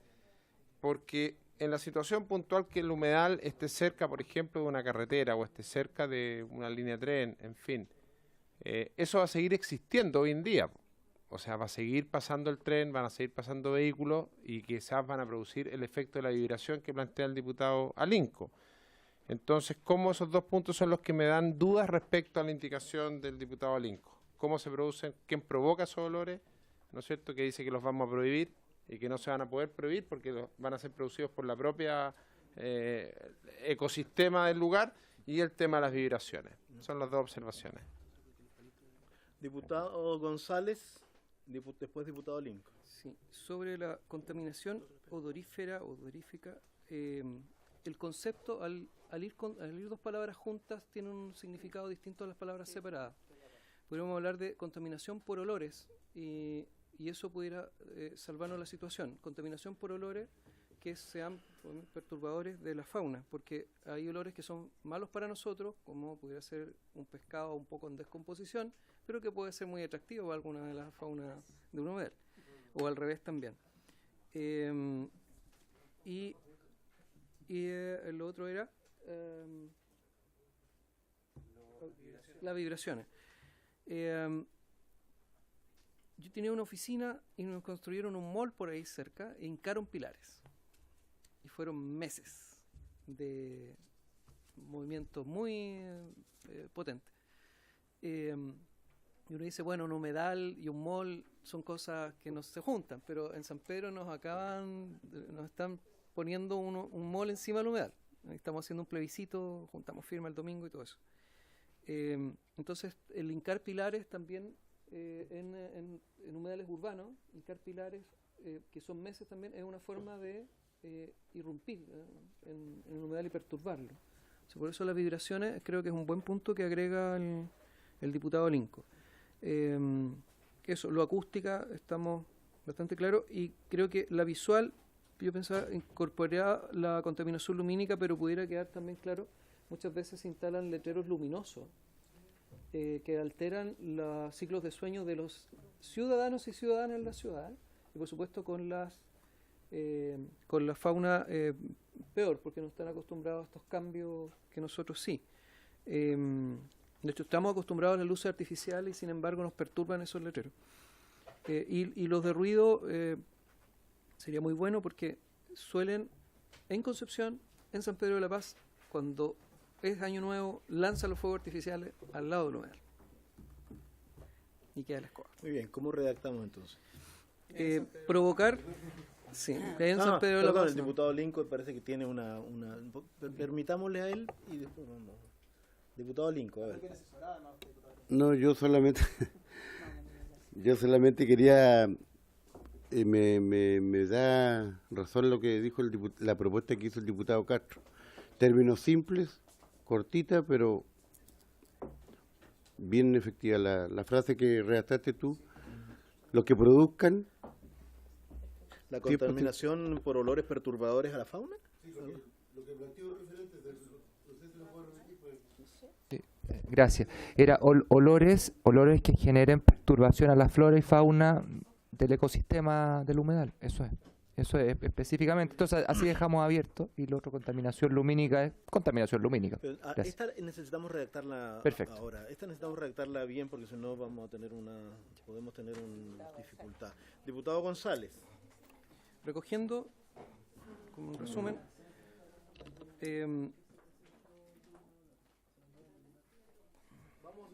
porque en la situación puntual que el humedal esté cerca, por ejemplo, de una carretera o esté cerca de una línea de tren, en fin, Eso va a seguir existiendo hoy en día. O sea, va a seguir pasando el tren, van a seguir pasando vehículos y quizás van a producir el efecto de la vibración que plantea el diputado Alinco. Entonces, ¿cómo esos dos puntos son los que me dan dudas respecto a la indicación del diputado Alinco? ¿Cómo se producen? ¿Quién provoca esos olores? ¿No es cierto? Que dice que los vamos a prohibir y que no se van a poder prohibir porque van a ser producidos por la propia ecosistema del lugar, y el tema de las vibraciones. Son las dos observaciones. Diputado González, después diputado Lincoln. Sí, sobre la contaminación odorífica, el concepto al ir dos palabras juntas tiene un significado distinto a las palabras separadas. Podríamos hablar de contaminación por olores y eso pudiera salvarnos la situación. Contaminación por olores que sean perturbadores de la fauna, porque hay olores que son malos para nosotros, como pudiera ser un pescado un poco en descomposición, pero que puede ser muy atractivo para alguna de las faunas de un humedal, o al revés también. El otro era las vibraciones. Yo tenía una oficina y nos construyeron un mall por ahí cerca e hincaron pilares. Y fueron meses de movimiento muy potente. Y uno dice, bueno, un humedal y un mall son cosas que no se juntan, pero en San Pedro nos están poniendo un mall encima del humedal. Estamos haciendo un plebiscito, juntamos firma el domingo y todo eso. Entonces, el hincar pilares también en humedales urbanos, hincar pilares que son meses también, es una forma de irrumpir en el humedal y perturbarlo. O sea, por eso las vibraciones creo que es un buen punto que agrega el diputado Linco. Eso, lo acústica estamos bastante claros, y creo que la visual, yo pensaba incorporar la contaminación lumínica, pero pudiera quedar también claro, muchas veces se instalan letreros luminosos que alteran los ciclos de sueño de los ciudadanos y ciudadanas en la ciudad, y por supuesto con la fauna peor, porque no están acostumbrados a estos cambios que nosotros sí. De hecho, estamos acostumbrados a las luces artificiales y sin embargo nos perturban esos letreros. Y los de ruido sería muy bueno porque suelen, en Concepción, en San Pedro de la Paz, cuando es Año Nuevo, lanzan los fuegos artificiales al lado del humedal. Y queda la escoba. Muy bien, ¿cómo redactamos entonces? Provocar... Sí, en San Pedro de la Paz. El diputado Lincoln parece que tiene una... Permitámosle a él y después vamos. Diputado Lincoln, a ver. No, yo solamente quería... me da razón lo que dijo la propuesta que hizo el diputado Castro. Términos simples, cortita, pero bien efectiva. La frase que redactaste tú, lo que produzcan... ¿La contaminación por olores perturbadores a la fauna? Sí, lo que planteó el referente del proceso lo puedo repetir. Gracias. Era olores que generen perturbación a la flora y fauna del ecosistema del humedal. Eso es específicamente. Entonces, así dejamos abierto, y lo otro, contaminación lumínica, es contaminación lumínica. Esta necesitamos redactarla. Perfecto. Ahora. Esta necesitamos redactarla bien, porque si no podemos tener una dificultad. Diputado González. Recogiendo, como un resumen,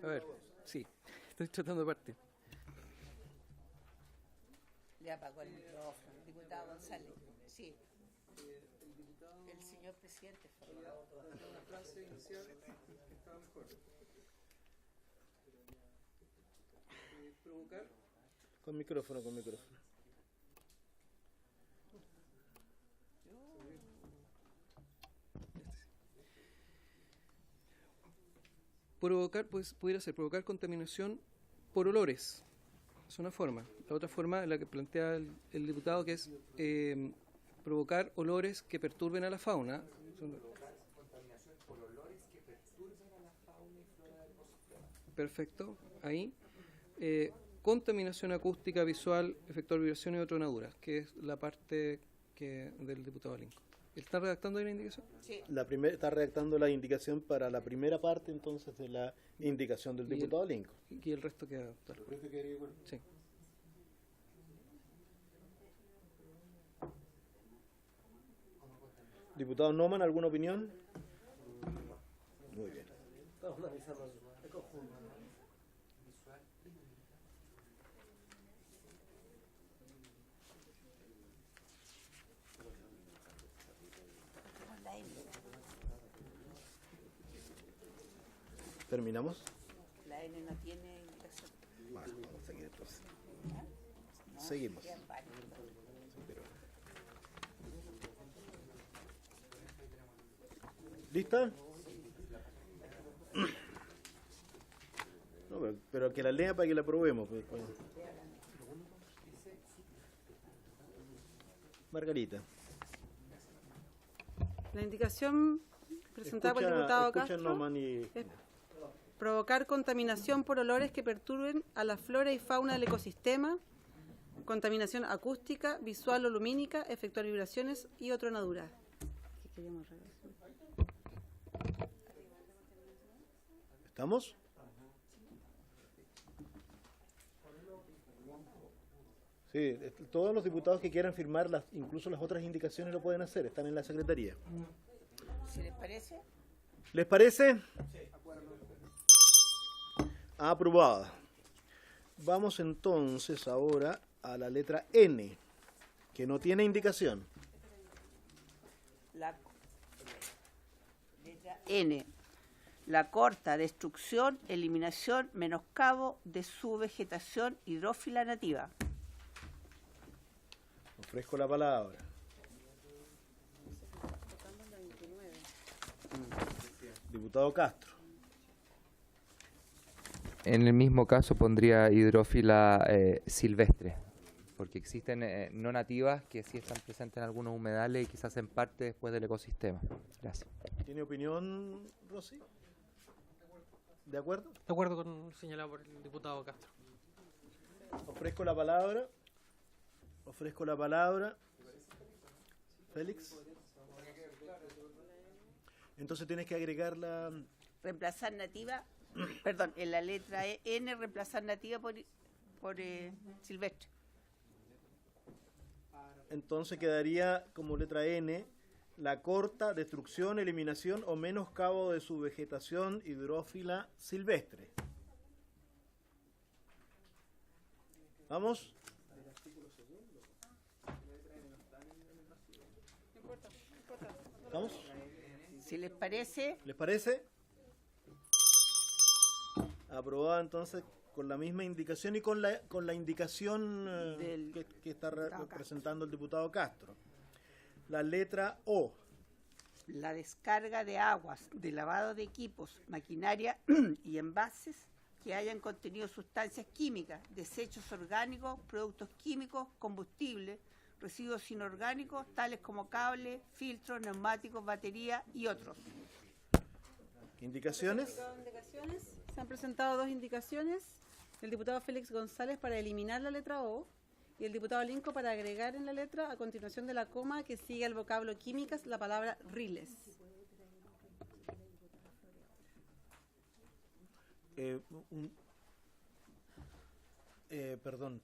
a ver, sí, estoy tratando de partir. Le apagó el micrófono, diputado González. Sí. El señor presidente. Una frase inicial que estaba mejor. Provocar. Con micrófono. Provocar, pues pudiera ser provocar contaminación por olores. Es una forma. La otra forma es la que plantea el diputado, que es provocar olores que perturben a la fauna. Contaminación por olores que perturben a la fauna y flora del ecosistema. Perfecto, ahí. Contaminación acústica, visual, efecto de vibración y otronaduras, que es la parte del diputado Lincoln. ¿Él está redactando ahí la indicación? Sí. Está redactando la indicación para la primera parte entonces de la indicación del diputado Lincoln. Y el resto queda tal. Sí. Diputado Noman, ¿alguna opinión? Muy bien. ¿Terminamos? La N no tiene indicación. Vale, vamos a seguir entonces. Seguimos. Sí, pero- ¿Lista? No, pero que la lea para que la probemos. Pues. Margarita. La indicación presentada por el diputado escucha Castro Noman y... es provocar contaminación por olores que perturben a la flora y fauna del ecosistema, contaminación acústica, visual o lumínica, efectuar vibraciones y otronadura. ¿Qué queríamos revisar? ¿Estamos? Sí, todos los diputados que quieran firmar, incluso las otras indicaciones lo pueden hacer, están en la Secretaría. ¿Se les parece? ¿Les parece? Aprobada. Vamos entonces ahora a la letra N, que no tiene indicación. La letra N. La corta, destrucción, eliminación, menoscabo de su vegetación hidrófila nativa. Ofrezco la palabra. Diputado Castro. En el mismo caso pondría hidrófila silvestre, porque existen no nativas que sí están presentes en algunos humedales y quizás en parte después del ecosistema. Gracias. ¿Tiene opinión, Rosy? ¿De acuerdo? De acuerdo con lo señalado por el diputado Castro. Ofrezco la palabra. Ofrezco la palabra. Félix. Entonces tienes que agregar la... Reemplazar nativa, perdón, en la letra N, reemplazar nativa por silvestre. Entonces quedaría como letra N, la corta, destrucción, eliminación o menoscabo de su vegetación hidrófila silvestre. ¿Vamos? ¿Vamos? Si les parece... ¿Les parece? Aprobada entonces con la misma indicación y con la indicación que está presentando el diputado Castro. La letra O. La descarga de aguas, de lavado de equipos, maquinaria y envases que hayan contenido sustancias químicas, desechos orgánicos, productos químicos, combustibles, residuos inorgánicos, tales como cables, filtros, neumáticos, baterías y otros. ¿Indicaciones? Se han presentado dos indicaciones. El diputado Félix González para eliminar la letra O y el diputado Lincoln para agregar en la letra, a continuación de la coma que sigue el vocablo químicas, la palabra riles. Perdón.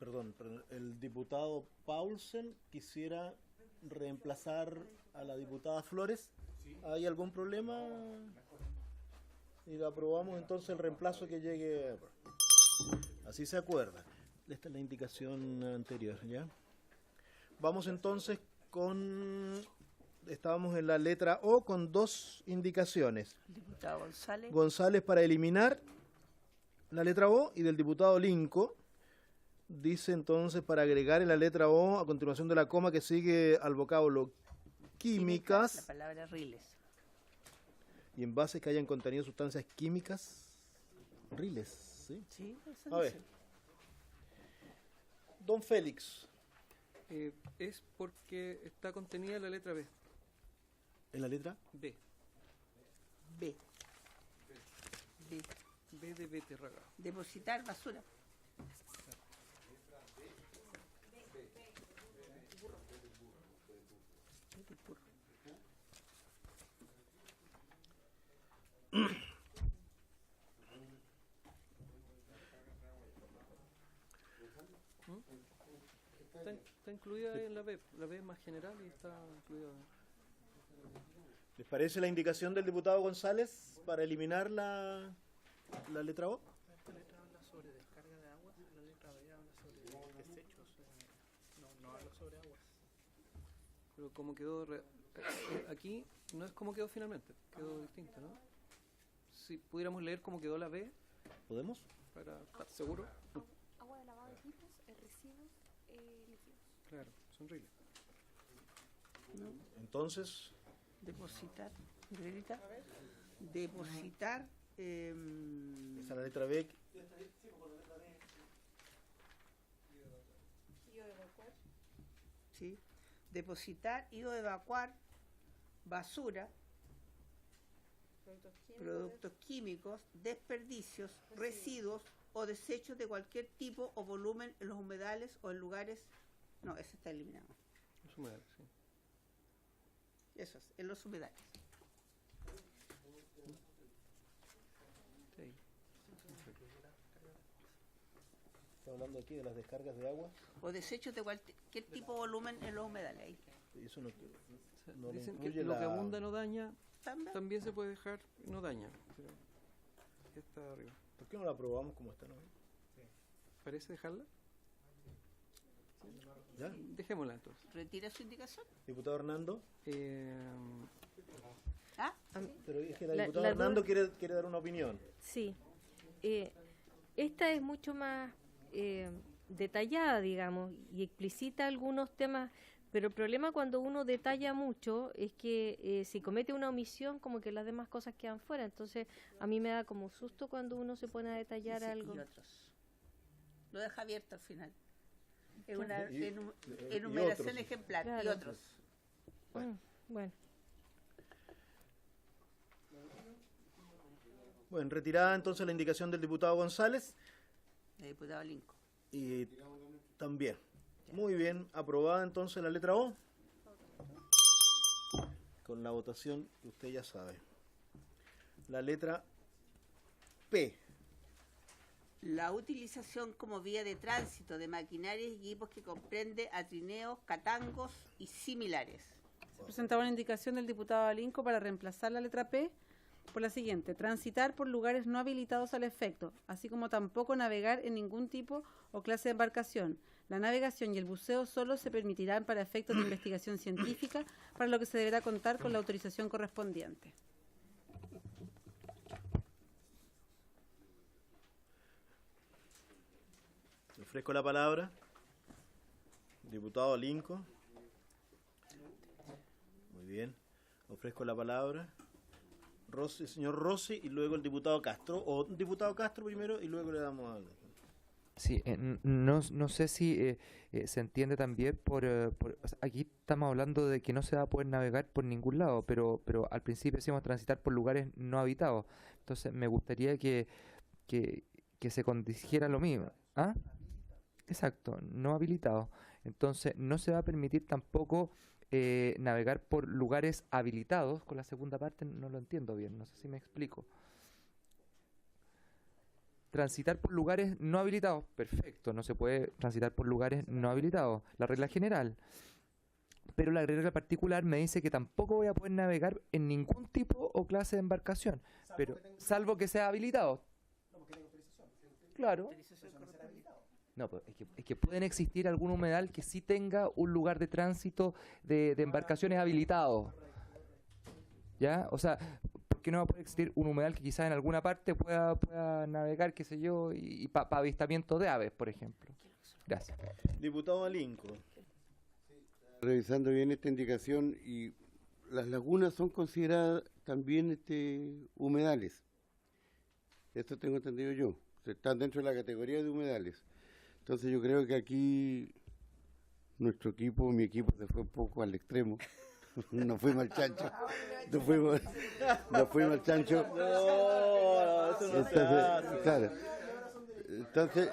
El diputado Paulsen quisiera reemplazar a la diputada Flores. ¿Hay algún problema? Y aprobamos entonces el reemplazo que llegue. Así se acuerda. Esta es la indicación anterior, ¿ya? Vamos entonces con... Estábamos en la letra O con dos indicaciones. Diputado González. González para eliminar la letra O y del diputado Linco. Dice entonces para agregar en la letra O, a continuación de la coma que sigue al vocablo químicas. La palabra riles. Y envases que hayan contenido sustancias químicas. Riles, ¿sí? Sí, eso A ver. dice. Don Félix. Es porque está contenida la letra B. ¿En la letra? B. B. B. B de beterraga. Depositar basura. incluida en la B. La B es más general y está incluida. ¿Les parece la indicación del diputado González para eliminar la letra O? Esta letra habla sobre descarga de aguas, la letra B habla sobre desechos, no habla sobre aguas. Pero como quedó aquí no es como quedó finalmente, quedó distinto, ¿no? Si pudiéramos leer cómo quedó la B. ¿Podemos? Para estar seguro. Agua de lavado de equipos, residuos líquidos. Claro, son reglas. Entonces, Depositar, Negrita, depositar. esa es la letra B. Sí. Depositar y o evacuar basura, productos químicos, desperdicios, residuos o desechos de cualquier tipo o volumen en los humedales o en lugares. No, ese está eliminado. Los humedales, sí. Eso es, en los humedales. Sí. Estamos hablando aquí de las descargas de agua. O desechos de cualquier tipo o volumen en los humedales. Ahí. Eso no, no dicen que lo que abunda no daña, también se puede dejar no daña. Pero está arriba. ¿Por qué no la aprobamos como está? ¿No? ¿Parece dejarla? ¿Ya? Dejémosla entonces. ¿Retira su indicación? Diputado Hernando. ¿Ah? Pero es que la diputada Hernando quiere dar una opinión. Sí. Esta es mucho más detallada, digamos, y explicita algunos temas, pero el problema cuando uno detalla mucho es que si comete una omisión, como que las demás cosas quedan fuera. Entonces, a mí me da como susto cuando uno se pone a detallar algo. Y otros. Lo deja abierto al final. Es una enumeración enumeración ejemplar. Claro. Y otros. Bueno. Bueno, retirada entonces la indicación del diputado González. El diputado Linco. Y también. Muy bien, aprobada entonces la letra O. Con la votación que usted ya sabe. La letra P. La utilización como vía de tránsito de maquinarias y equipos que comprende atrineos, catangos y similares. Se presentaba una indicación del diputado Alinco para reemplazar la letra P por la siguiente: transitar por lugares no habilitados al efecto, así como tampoco navegar en ningún tipo o clase de embarcación. La navegación y el buceo solo se permitirán para efectos de investigación científica, para lo que se deberá contar con la autorización correspondiente. Le ofrezco la palabra. Diputado Alinco. Muy bien. Ofrezco la palabra. Rossi, señor Rossi, y luego el diputado Castro. O diputado Castro primero y luego le damos a... Sí, no sé si se entiende también o sea, aquí estamos hablando de que no se va a poder navegar por ningún lado, pero al principio decíamos transitar por lugares no habitados. Entonces me gustaría que se condijera lo mismo. ¿Ah? Exacto, no habilitado. Entonces no se va a permitir tampoco navegar por lugares habilitados. Con la segunda parte no lo entiendo bien, no sé si me explico. Transitar por lugares no habilitados, perfecto, no se puede transitar por lugares no habilitados, la regla general. Pero la regla particular me dice que tampoco voy a poder navegar en ningún tipo o clase de embarcación, salvo que sea habilitado. Claro. No, pues es que pueden existir algún humedal que sí tenga un lugar de tránsito de embarcaciones habilitado. ¿Ya? O sea, ¿por qué no va a poder existir un humedal que quizás en alguna parte pueda navegar, qué sé yo, y para avistamiento de aves, por ejemplo? Gracias. Diputado Alinco. Revisando bien esta indicación, y las lagunas son consideradas también humedales. Esto tengo entendido yo. Están dentro de la categoría de humedales. Entonces yo creo que aquí mi equipo se fue un poco al extremo. Nos fuimos al chancho. Nos fuimos al chancho. No, eso no se hace. Claro. Entonces,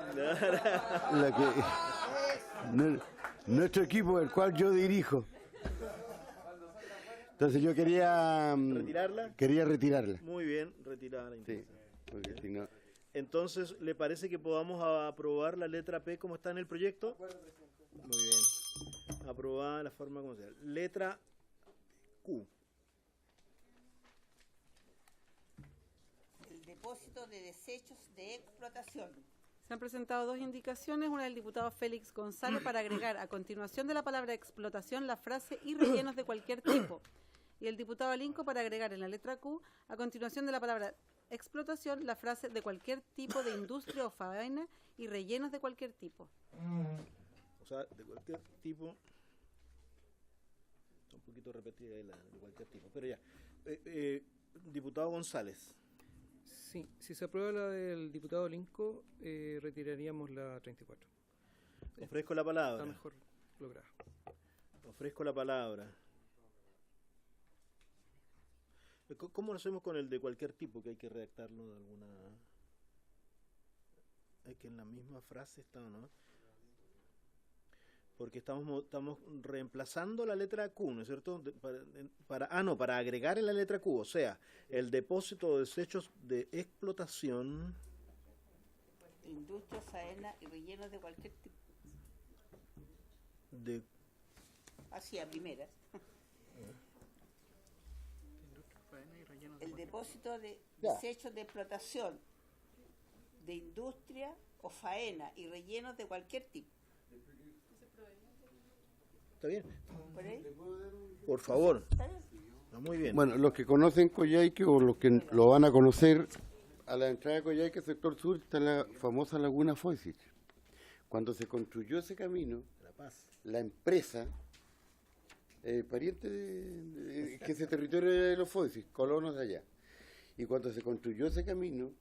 nuestro equipo, el cual yo dirijo. Entonces yo quería... ¿Retirarla? Quería retirarla. Muy bien, retirada la indicación. Sí, porque si no... Entonces, ¿le parece que podamos aprobar la letra P como está en el proyecto? Muy bien. aprobada de la forma como sea. Letra Q. El depósito de desechos de explotación. Se han presentado dos indicaciones, una del diputado Félix González para agregar a continuación de la palabra explotación la frase y rellenos de cualquier tipo, y el diputado Alinco para agregar en la letra Q a continuación de la palabra explotación la frase de cualquier tipo de industria o faena y rellenos de cualquier tipo. O sea, de cualquier tipo. Está un poquito repetida ahí la de cualquier tipo, pero ya. Diputado González. Sí, si se aprueba la del diputado Linco, retiraríamos la 34. Ofrezco la palabra. Está mejor lograda. Ofrezco la palabra. ¿Cómo lo hacemos con el de cualquier tipo? Que hay que redactarlo de alguna... Es que en la misma frase está, ¿no? Porque estamos reemplazando la letra Q, ¿no es cierto? Para agregar en la letra Q, o sea, el depósito de desechos de explotación... Industria, faena y rellenos de cualquier tipo. Así, a primeras. El depósito de desechos de explotación de industria o faena y rellenos de cualquier tipo. ¿Está bien? ¿Por ahí? Por favor. Está muy bien. Bueno, los que conocen Coyhaique o los que lo van a conocer, a la entrada de Coyhaique, sector sur, está la famosa laguna Foisich. Cuando se construyó ese camino, la empresa, pariente que ese territorio de los Foisich, colonos de allá, y cuando se construyó ese camino,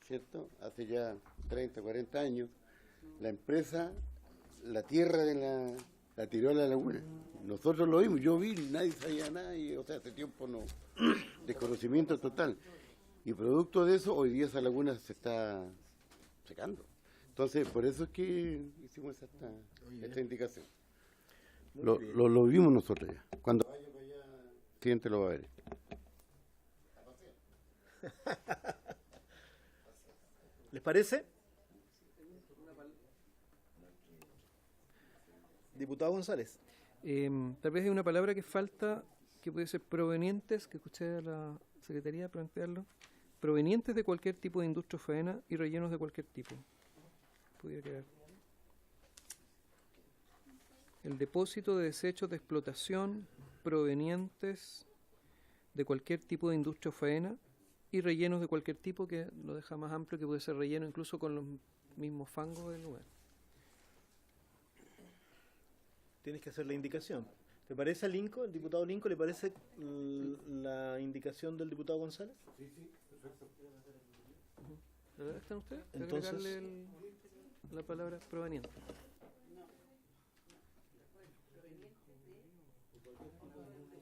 ¿cierto? Hace ya 30, 40 años, la empresa, la tierra de la tiró a la laguna. Nosotros lo vimos, yo vi, nadie sabía nada, y, o sea, hace tiempo no, desconocimiento total. Y producto de eso, hoy día esa laguna se está secando. Entonces, por eso es que hicimos esta indicación. Lo vimos nosotros ya. Cuando vaya para allá, el siguiente lo va a ver. ¿Les parece? Diputado González. Tal vez hay una palabra que falta, que puede ser provenientes, que escuché a la Secretaría plantearlo. Provenientes de cualquier tipo de industria o faena y rellenos de cualquier tipo. Pudiera quedar. El depósito de desechos de explotación provenientes de cualquier tipo de industria o faena y rellenos de cualquier tipo, que lo deja más amplio, que puede ser relleno incluso con los mismos fangos del lugar. Tienes que hacer la indicación. ¿Te parece a Linco, el diputado Linco, le parece la indicación del diputado González? Sí, perfecto. ¿La redactan ustedes? Entonces, agregarle la palabra proveniente.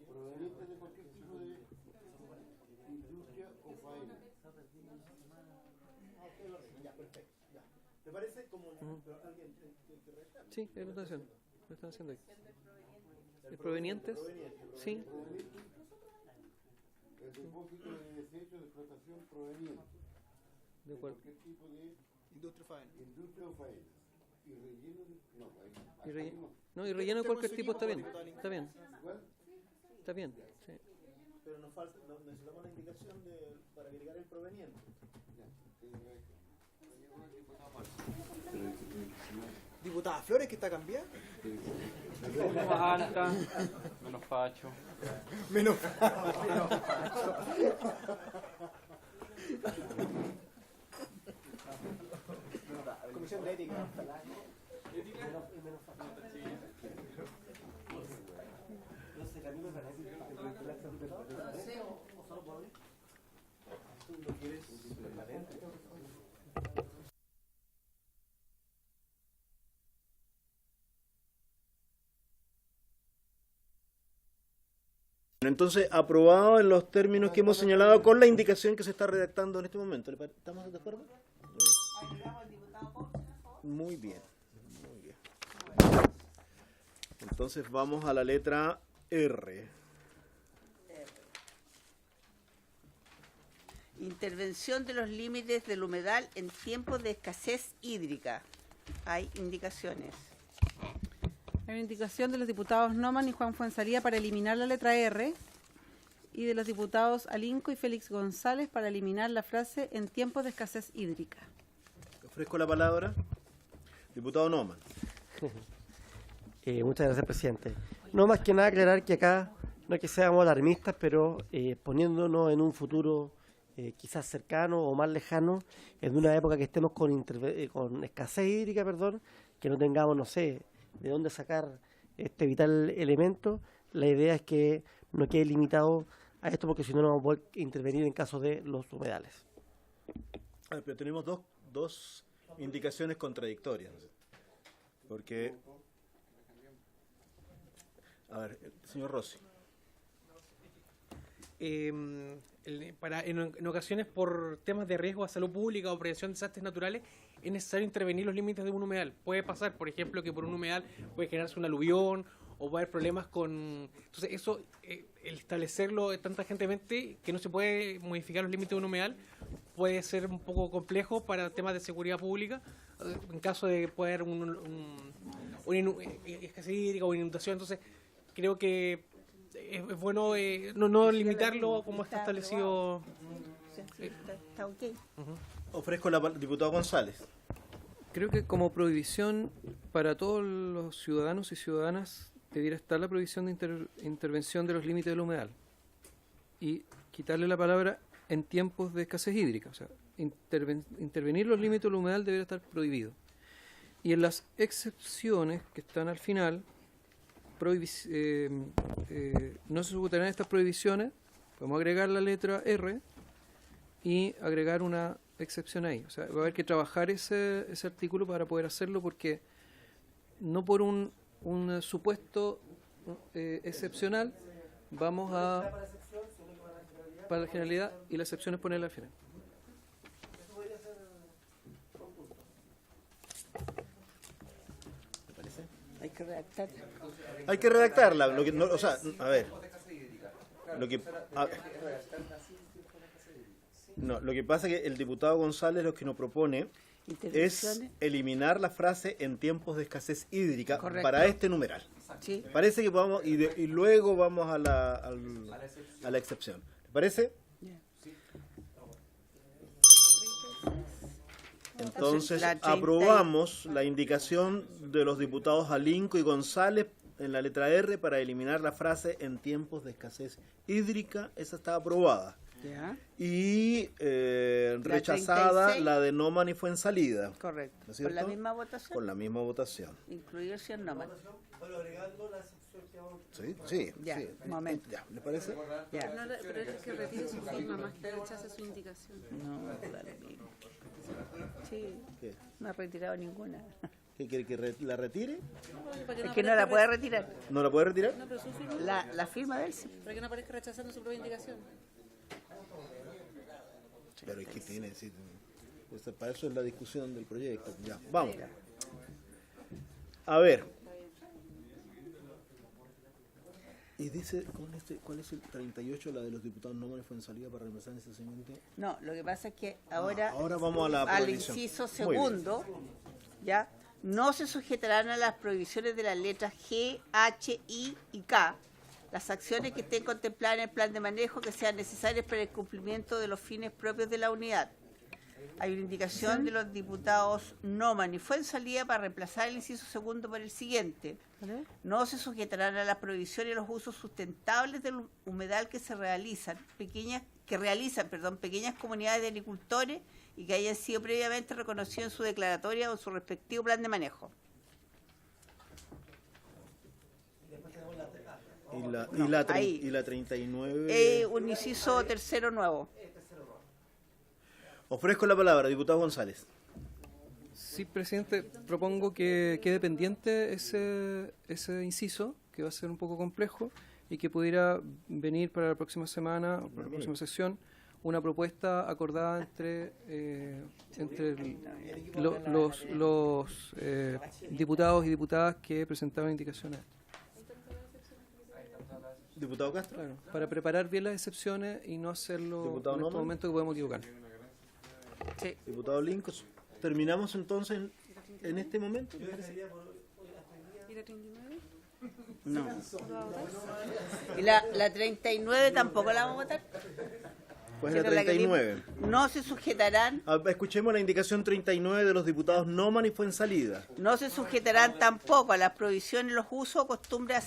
Proveniente de cualquier tipo de industria o faena. Ya, perfecto. Ya. ¿Te parece como alguien que redacta? Sí, es lo están haciendo ahí. ¿Es provenientes? Sí. El depósito de desechos de explotación proveniente de cualquier tipo de industria o faena. Y relleno de... y relleno de cualquier tipo está bien. Está bien. Está bien, sí. Pero nos falta, necesitamos la indicación para agregar el proveniente. Diputada Flores, que está cambiada. Más alta, menos facho. Menos Comisión de ética. Entonces, aprobado en los términos que hemos señalado con la indicación que se está redactando en este momento. ¿Estamos de acuerdo? Muy bien. Muy bien. Entonces vamos a la letra R. Intervención de los límites del humedal en tiempos de escasez hídrica. Hay indicaciones. Hay una indicación de los diputados Noman y Juan Fuenzalía para eliminar la letra R y de los diputados Alinco y Félix González para eliminar la frase en tiempos de escasez hídrica. Ofrezco la palabra. Diputado Noman. Muchas gracias, presidente. No más que nada aclarar que acá no es que seamos alarmistas, pero poniéndonos en un futuro quizás cercano o más lejano, en una época que estemos con escasez hídrica, que no tengamos, no sé, de dónde sacar este vital elemento, la idea es que no quede limitado a esto, porque si no, no vamos a poder intervenir en caso de los humedales. Pero tenemos dos indicaciones contradictorias. Porque, a ver, señor Rossi. En ocasiones, por temas de riesgo a salud pública o prevención de desastres naturales, es necesario intervenir los límites de un humedal. Puede pasar, por ejemplo, que por un humedal puede generarse un aluvión o va a haber problemas con... Entonces, eso, el establecerlo tan tangentemente que no se puede modificar los límites de un humedal, puede ser un poco complejo para temas de seguridad pública, en caso de poder una escasez hídrica o inundación. Entonces, creo que es bueno no limitarlo como está establecido. Está ok. Ofrezco la palabra, diputado González. Creo que como prohibición para todos los ciudadanos y ciudadanas debiera estar la prohibición de intervención de los límites del humedal y quitarle la palabra en tiempos de escasez hídrica. O sea, intervenir los límites del humedal debería estar prohibido. Y en las excepciones que están al final, no se ejecutarán estas prohibiciones. Podemos agregar la letra R y agregar una excepción ahí. O sea, va a haber que trabajar ese artículo para poder hacerlo, porque no por un supuesto excepcional vamos a para la generalidad, y la excepción es ponerla al final. ¿Te parece? Hay que redactarla. Hay que redactarla. Lo que, no, o sea, a ver. Lo que pasa es que el diputado González lo que nos propone es eliminar la frase en tiempos de escasez hídrica. Correcto. Para este numeral. Sí. Parece que vamos y luego vamos a la excepción. ¿Te parece? Entonces aprobamos la indicación de los diputados Alinco y González en la letra R para eliminar la frase en tiempos de escasez hídrica. Esa está aprobada. Ya. Y rechazada 36. la de Noman y Fuenzalida. Correcto. ¿No es ¿Con la cierto? misma votación? Con la misma votación. Incluir el señor Noman. Sí. Ya, sí. momento. Ya, ¿le parece? Ya. No, pero es que retire su firma más que rechace su indicación. No, dale. Sí, ¿Qué? no ha retirado ninguna. ¿Qué quiere que la retire? Es que no la puede retirar. ¿No la puede retirar? No, pero su firma. La firma de él sí. Para que no aparezca rechazando su propia indicación. Pero es que tiene, sí, para eso es la discusión del proyecto. Ya, vamos. A ver. Y dice, ¿cuál es el 38, la de los diputados Noman y Fuenzalida para reemplazar necesariamente? No, lo que pasa es que ahora vamos a la al prohibición. inciso Muy bien. segundo, ya, no se sujetarán a las prohibiciones de las letras G, H, I y K las acciones que estén contempladas en el plan de manejo que sean necesarias para el cumplimiento de los fines propios de la unidad. Hay una indicación de los diputados Noman y Fuenzalida para reemplazar el inciso segundo por el siguiente. No se sujetarán a las prohibiciones y los usos sustentables del humedal que realizan pequeñas comunidades de agricultores y que hayan sido previamente reconocidos en su declaratoria o en su respectivo plan de manejo. Y la 39. Un inciso tercero nuevo. Ofrezco la palabra, diputado González. Sí, presidente, propongo que quede pendiente ese inciso, que va a ser un poco complejo, y que pudiera venir para la próxima semana, o para la próxima sesión, una propuesta acordada entre los diputados y diputadas que presentaban indicaciones. Diputado Castro. Claro, para preparar bien las excepciones y no hacerlo Diputado en este Noman. momento que podemos equivocar. Sí. Diputado Lincos. ¿Terminamos entonces en este momento? ¿Y la 39? No. ¿Y la 39 tampoco la vamos a votar? Pues la Que era la que 39. no se sujetarán, Escuchemos la indicación 39 de los diputados Noman y Fuensalida. no se sujetarán tampoco a las prohibiciones, los usos o costumbres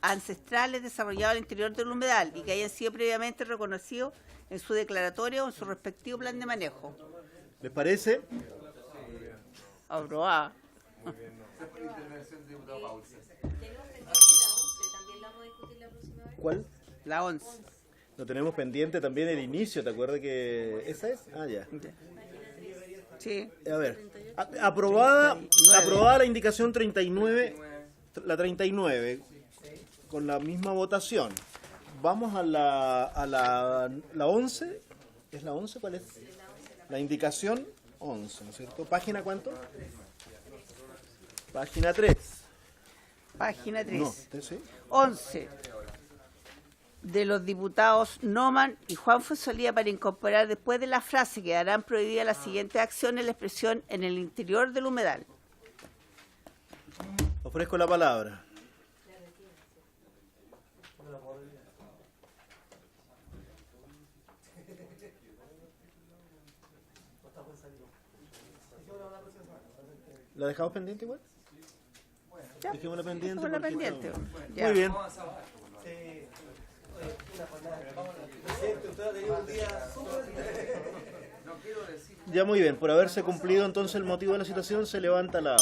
ancestrales desarrollados al interior del humedal y que hayan sido previamente reconocidos en su declaratoria o en su respectivo plan de manejo. ¿Les parece? Aprobada. ¿Cuál? La 11. Lo tenemos pendiente también el inicio, ¿te acuerdas que esa es? Ah, ya. Sí. A ver, aprobada la indicación 39, la 39, con la misma votación. Vamos a la 11. ¿Es la 11? ¿Cuál es? La indicación 11, ¿no es cierto? ¿Página cuánto? Página 3. Página 3. No, ¿sí? 11. De los diputados Noman y Juan Fuensalida para incorporar después de la frase que darán prohibidas las siguientes acciones la expresión en el interior del humedal. Ofrezco la palabra. ¿La dejamos pendiente igual? Ya, dejémosla pendiente. dejémosla porque pendiente. estamos- Ya. Muy bien. Ya muy bien, por haberse cumplido entonces el motivo de la situación, se levanta la...